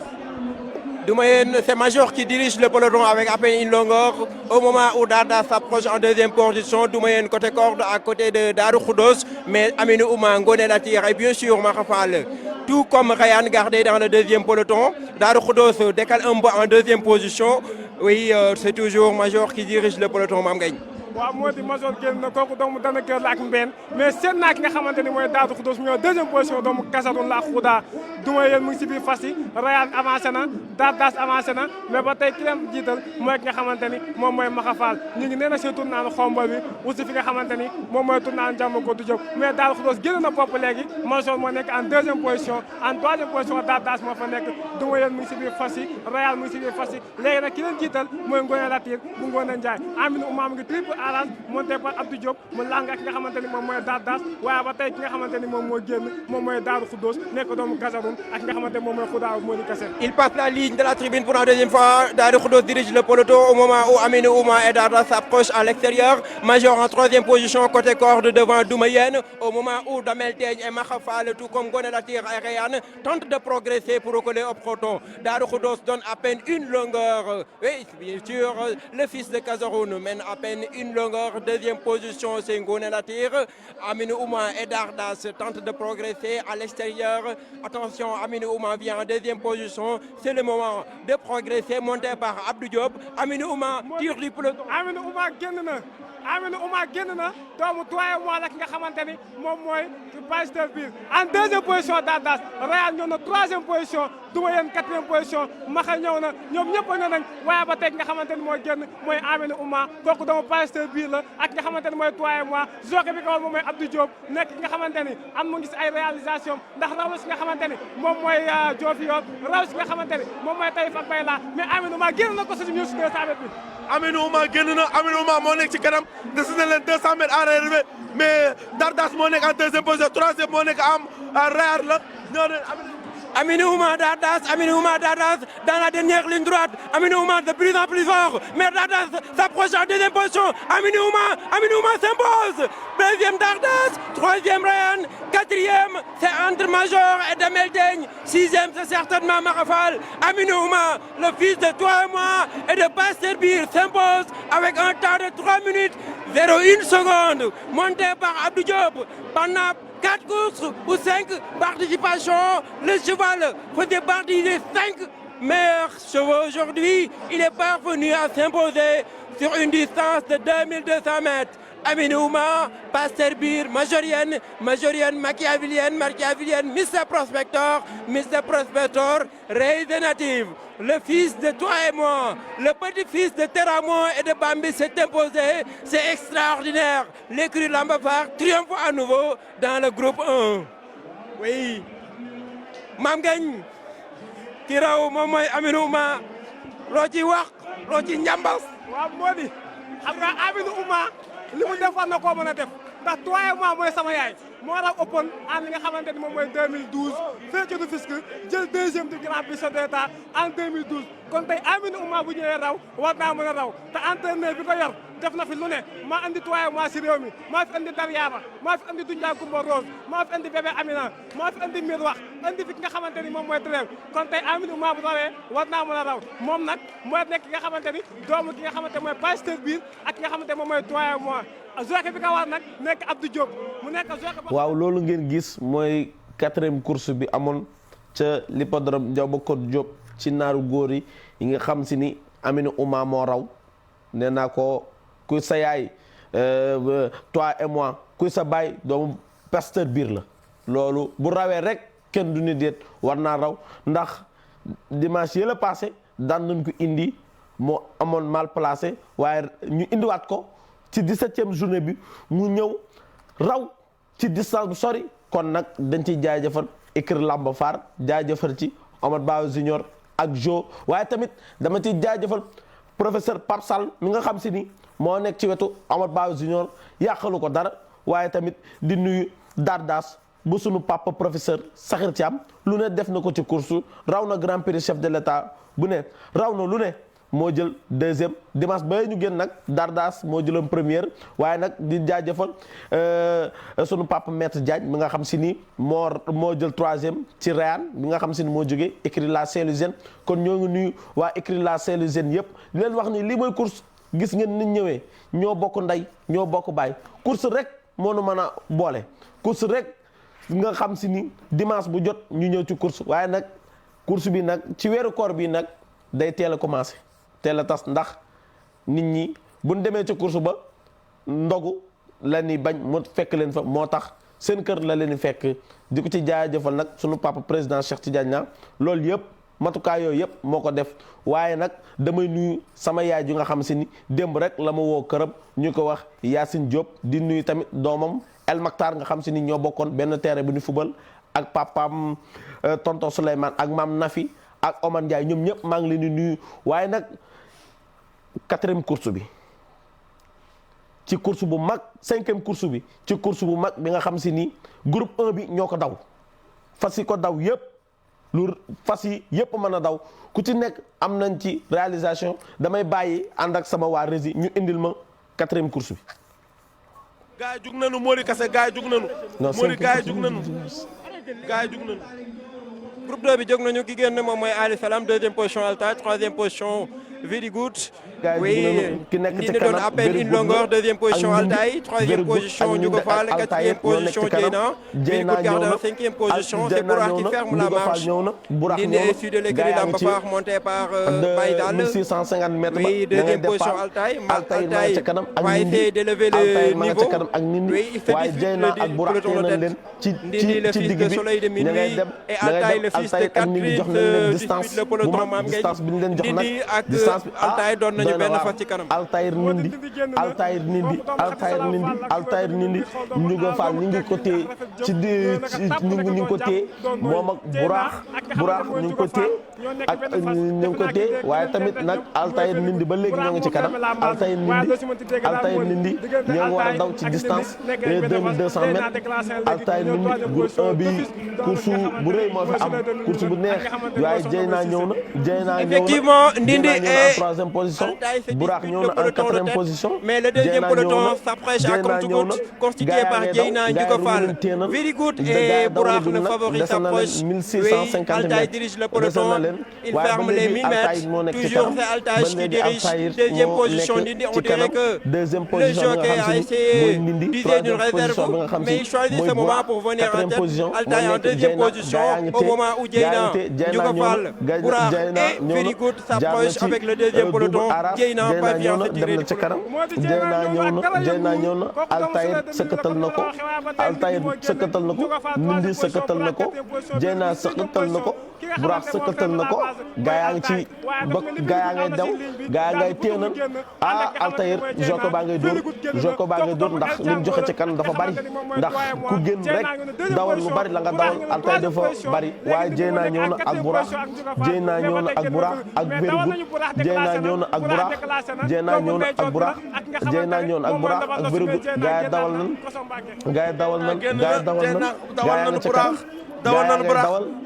Doumayen, c'est Major qui dirige le peloton avec à peine une longueur. Au moment où Dardas s'approche en deuxième position, Doumayen côté corde à côté de Darou Khoudoss, mais Aminou Ouma, Ngone Latir et bien sûr Marafal. Tout comme Rayane gardé dans le deuxième peloton. Darou Khoudoss décale un peu en deuxième position. Oui, c'est toujours Major qui dirige le peloton, Mamgagne. waaw moo di major génn na kooku doomu Daneker la ak Mbène mais seet naa ki nga xamante ni mooy Darou Khoudoss mu ñëw deuxième position doomu Kasarun la Khouda duma yéen mu ngi si biir fas yi Rayane avancé na Dardas avancé na mais ba tey ki leen jiital mooy ki nga xamante ni moom mooy Maxa Fall ñu ngi nee na si tournaan xombal bi aussi fi nga xamante ni moom mooy tournaan jàmm ko du jóg mais Darou Khoudoss génn na bopp léegi major moo nekk en deuxième position en troisième position Dardas moo fa nekk duma yéen mu ngi si biir fas yi Rayane mu ngi si biir fas yi léegi nag ki leen jiital mooy Ngone Latir bu Ngone Ndiaye Aminou Ouma mu ngi triple arrange monté par Abdou Diop mu lang ak ki nga xamante ni moom mooy Dardas waaye ba tey ki nga xamante ni moom moo génn moom mooy Darou Khoudoss nekk doomu Kazaroun ak ki nga xamante ni moom mooy Khouda moo di Kassé. Il passe la ligne de la tribune pour la deuxième fois. Darou Khoudoss dirige le peloton au moment où Aminou Ouma et Dardas s'approchent à l'extérieur. Major en troisième position côté corde devant Doumayen. Au moment où Damel Teigne et Maxa Fall, tout comme Ngone Latir et Rayane, tentent de progresser pour recoller au peloton. Darou Khoudoss donne à peine une longueur. Oui, bien sûr, le fils de Kazaroun mène à peine une 1 longueur. Deuxième position, c'est Ngone Latir. Aminou Ouma et Dardas tentent de progresser à l'extérieur. Attention, Aminou Ouma vient en deuxième position. C'est le moment de progresser, monté par Abdou Diop. Aminou Ouma tire du peloton. Aminou Ouma génn na Aminou Ouma génn na doomu 3 mois la ki nga xamante ni moom mooy Pasteur biir en deuxième position Dardas Rayane ñëw na troisième position Doumbouya quatrième position Maxa ñëw na ñoom ñëpp a ñëw nañ waaye ba tey nga xamante ni mooy génn mooy Aminou Ouma kooku doomu Pasteur biir la ak nga xamante ni mooy 3 mois jockey bi ko moom mooy Abdou Diop nekk ki nga xamante ni am mu ngi si ay réalisation ndax raw si nga xamante ni moom mooy Diofior raw si nga xamante ni moom mooy Taïf ak Bayla mais Aminou Ouma génn na ko si ñëw si 200 mètres bi Aminou Ouma génn na Aminou Ouma moo nekk ci kanam dessiné leen 200 mètres à l'arrivée mais Dardas moo nekk en deuxième position troisième moo nekk am Rayane la ñoo ne Aminou Ouma Dardas dans la dernière ligne droite. Aminou Ouma de plus en plus fort. Mais Dardas s'approche en deuxième position. Aminou Ouma s'impose. Deuxième Dardas, troisième Rayane, quatrième c'est entre Major et Damel Deigne. Sixième c'est certainement Marafal. Aminou Ouma, le fils de 3 mois et de Pasteur Bir s'impose avec un temps de 3 minutes 0,1 seconde. Monté par Abdou Diop pendant 4 courses ou 5 participations. Le cheval faisait partie des 5 meilleurs chevaux aujourd'hui. Il est parvenu à s'imposer sur une distance de 2200 mètres. Aminou Ouma, Pasteur Bir, Majorienne, Machiavélienne, Mr Prospector, Race Native. Le fils de toi et moi, le petit-fils de Teramo et de Bambi s'est imposé. C'est extraordinaire. L'écurie Lambafar triomphe à nouveau dans le groupe 1. Oui. Mam Gagne, ki raw moom mooy Aminou Ouma. loo ci wax loo ci njàmbas. waaw moo di xam nga Aminou Ouma li mu def war na koo mën a def ndax 3 mois mooy sama yaay moo raw ëppoon en li nga xamante ni moom mooy 2012 fee ci Rufisque jël deuxième du Grand Prix chef d'État en 2012 kon tey Aminou Ouma bu ñëwee raw war naa mën a raw te entraîneur bi ko yor def na fi lu ne maa andi 3 mois si réew mi maa fi andi Dariaba maa fi andi Dunja Kumba Rose maa fi andi Bébé Amina maa fi andi Mir wax andi fi ki nga xamante ni moom mooy Trève kon tey Aminou Ouma bu rawee war naa mën a raw moom nag mooy nekk ki nga xamante ni doomu ki nga xamante mooy Pasteur Biir ak ki nga xamante moom mooy 3 mois jockey bi ka war nag nekk Abdou Diop mu nekk jockey waaw loolu ngeen gis mooy 4e course bi amoon ca l'hippodrome Ndiaw Bokor Diop ci naaru góor yi nga xam si ni Aminou Ouma moo raw nee naa ko kuy sa yaay toi et moi kuy sa baay doomu Pasteur Biir la loolu bu rawee rek kenn du ni déet war naa raw ndax dimanche yële passé daan nañ ko indi moo amoon mal placé waaye ñu indiwaat ko ci 17e journée bi mu ñëw raw ci distance bu sori kon nag dañ ciy jaajëfal écurie Lamba Far jaajëfal ci Omar Ba Junior ak Jo waaye tamit dama ciy jaajëfal professeur Pape Sall mi nga xam si ni moo nekk ci wetu Omar Ba Junior yàqalu ko dara waaye tamit di nuyu Dardas bu sunu papa professeur Sakhir Thiam lu ne def na ko ci course raw na Grand Prix chef de l'État bu ne raw na lu ne moo jël 2e dimanche ba ñu génn nag Dardas moo jëloon première waaye nag di jaajëfal sunu papa maître Diagne mi nga xam si ni moo jël 3e ci Rayane bi nga xam si ni moo jógee écurie La Saint-Louisienne kon ñoo ngi nuyu waa écurie La Saint-Louisienne yëpp di leen wax ni lii mooy course gis ngeen ni ñëwee ñoo bokk ndey ñoo bokk baay course rek moo nu mën a boole course rek nga xam si ni dimanche bu jot ñu ñëw ci course waaye nag course bi nag ci weeru koor bi nag day teel a commencé teel a tas ndax nit ñi buñ demee ci course ba ndogu la ni bañ mu fekk leen fa moo tax seen kër la leen fekk di ko ci jaajëfal nag sunu papa président Cheikh Tidiane Niang loolu yëpp matukaay yooyu yëpp moo ko def waaye nag damay nuyu sama yaay ju nga xam si ni démb rek la ma woo këram ñu ko wax Yacine Diop di nuyu tamit doomam El Maktar nga xam si ni ñoo bokkoon benn terrain bu ñu fubal ak papaam tonton Souleymane ak maam Nafi ak Omar Ndiaye ñoom ñëpp maa ngi leen di nuyu waaye nag 4e course bi ci course bu mag 5e course bi ci course bu mag bi nga xam si ni groupe 1 bi ñoo ko daw fas yi ko daw yëpp lu fas yi yëpp mën a daw ku ci nekk am nañ ci réalisation damay bàyyi ànd ak sama waa rési ñu indil ma 4e course bi. gaa yi jug nañu Mori Kassé gaa yi jug nañu. Mori gaa yi jug nañu gaa yi jug nañu. Groupe 2 bi jóg nañu ki génn moom mooy Ali Salam 2e position Alta 3e position Very Good ki nekk ci Ndindi donne à peine une longueur. Deuxième position Altaï, troisième position Ndiouga Fall, quatrième position Dieyna. Very Good garde en cinquième position. C'est Bourakh qui ferme la marche. Ndindi est issu de l'écurie Dambafar monté par Baïdal. 1650 mètres. Oui, deuxième position Altaï. Altaï va essayer d'élever le niveau. Oui, il fait le peloton de tête. Ndindi le fils de Soleil de Minuit et Altaï le fils de Catherine dispute le peloton Mame Gueye. Ndindi ak Altaïr doon nañu benn fas ci kanam. Altaïr Nindi Ndiouga Fall ñu ngi ko téye ñu ngi ko téye moom ak Bourakh ñu ngi ko téye ak ñu ngi ko téye waaye tamit nag Altaïr Nindi ba léegi ñoo ngi ci kanam. Altaïr Nindi ñoo ngi war a daw ci distance 2200 mètres. Altaïr Nindi groupe 1 bi course bu rëy moo fi am course bu neex waaye Dieyna ñëw na. Effectivement, Ndindi est en troisième position. Bourakh ñëw na en quatrième position. Mais le deuxième peloton s'approche à compte-gouttes constitué par Dieyna Ndiouga Fall. Very Good et Bourakh le favori s'approche. Oui, Altaï dirige le peloton. Il ferme les 1000 mètres. Toujours c'est Altaï qui dirige. Deuxième position Ndindi, on dirait que le jockey a essayé d'user d'une réserve, mais il choisit ce moment pour venir en tête. Altaï en deuxième position au moment où Dieyna Ndiouga Fall, Bourakh et Very Good s'approche avec le deuxième peloton. Dieyna parvient à se tirer du peloton. Dieyna ñëw na Altaïr sëkkatal na ko Ndindi sëkkatal na ko Dieyna sëkkatal na ko Bourakh sëkkatal na ko gaa yaa ngi ci gaa yaa ngay daw gaa yaa ngay téenal Altaïr joko baa ngay dóor ndax li mu joxe ci kanam dafa bari ndax ku génn rek dawal lu bari la nga dawal Altaïr dafa bari waaye Dieyna ñëw na ak Bourakh ak Very Good Dieyna ñëw na ak Bourakh ak Very Good gaa yi dawal nañ gaa yi ci kanam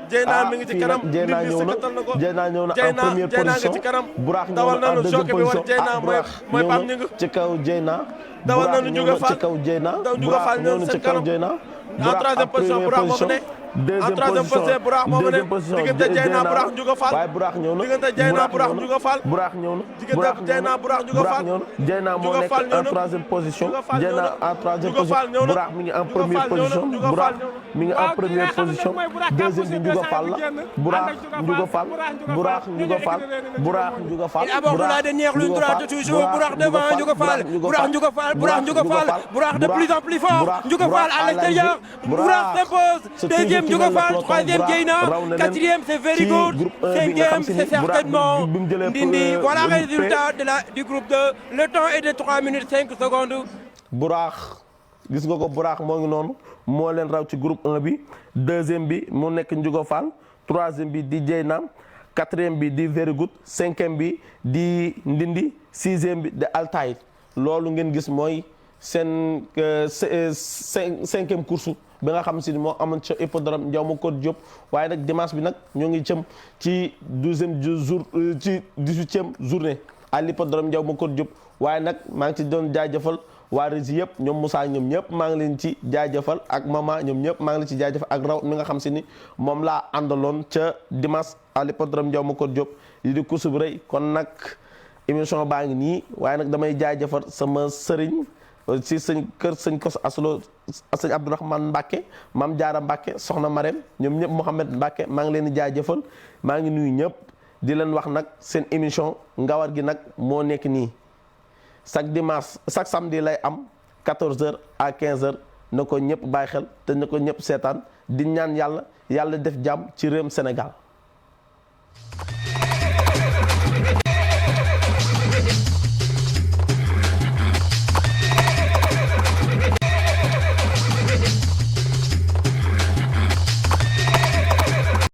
Dieyna mi ngi ci kanam Dieyna ñëw na en première position Bourakh ñëw na en deuxième position Bourakh ñëw na ci kaw Dieyna Bourakh ñëw na ci kaw Dieyna Bourakh ñëw na ci kaw Dieyna en troisième position Bourakh moo fa ne. deuxième position Bourakh moo fa ne diggante Dieyna Bourakh Ndiouga Fall. waaye Bourakh ñëw na diggante Dieyna Bourakh Ndiouga Fall. Bourakh ñëw na diggante Dieyna Bourakh Ndiouga Fall. Dieyna moo nekk en troisième position. Dieyna en troisième position Bourakh mi ngi en première position. Bourakh mi ngi en première position. deuxième bi Ndiouga Fall la. Bourakh Ndiouga Fall. Il aborde la dernière ligne droite toujours. Bourakh devant Ndiouga Fall. Bourakh de plus en plus fort. Ndiouga Fall à l'extérieur. Bourakh s'impose. Deuxième Ndiouga Fall, troisième Dieyna, quatrième c'est Very Good, cinquième c'est certainement Ndindi. Voilà le résultat du groupe 2. Le temps est de 3 minutes 5 secondes. Bourakh gis nga ko Bourakh moo ngi noonu moo leen raw ci groupe 1 bi deuxième bi mu nekk Ndiouga Fall troisième bi di Dieyna quatrième bi di Very Good cinquième bi di Ndindi sixième bi di Altaïr loolu ngeen gis mooy seen cinquième course bi nga xam si ni moo amoon ca hippodrome Ndiaw Macodou Diop waaye nag dimanche bi nag ñoo ngi jëm ci 12e jour ci 18e journée à l'hippodrome Ndiaw Macodou Diop waaye nag maa ngi ci doon jaajëfal waa Rési yëpp ñoom Moussa ñoom ñëpp maa ngi leen ci jaajëfal ak Mama ñoom ñëpp maa ngi leen ci jaajëfal ak raw mi nga xam si ni moom laa àndaloon ca dimanche à l'hippodrome Ndiaw Macodou Diop yi di course bu rëy kon nag émission baa ngi nii waaye nag damay jaajëfal sama sëriñ ci sëñ kër sëñ Kos Aslo sëñ Abdourahmane Mbacke Mame Diarra Mbacke soxna Marème ñoom ñëpp Mouhamed Mbacke maa ngi leen di jaajëfal maa ngi nuyu ñëpp di leen wax nag seen émission ngawar gi nag moo nekk nii chaque dimanche chaque samedi lay am 14h à 15h na ko ñëpp bàyyi xel te na ko ñëpp seetaan di ñaan yàlla def jàmm ci réewum Sénégal.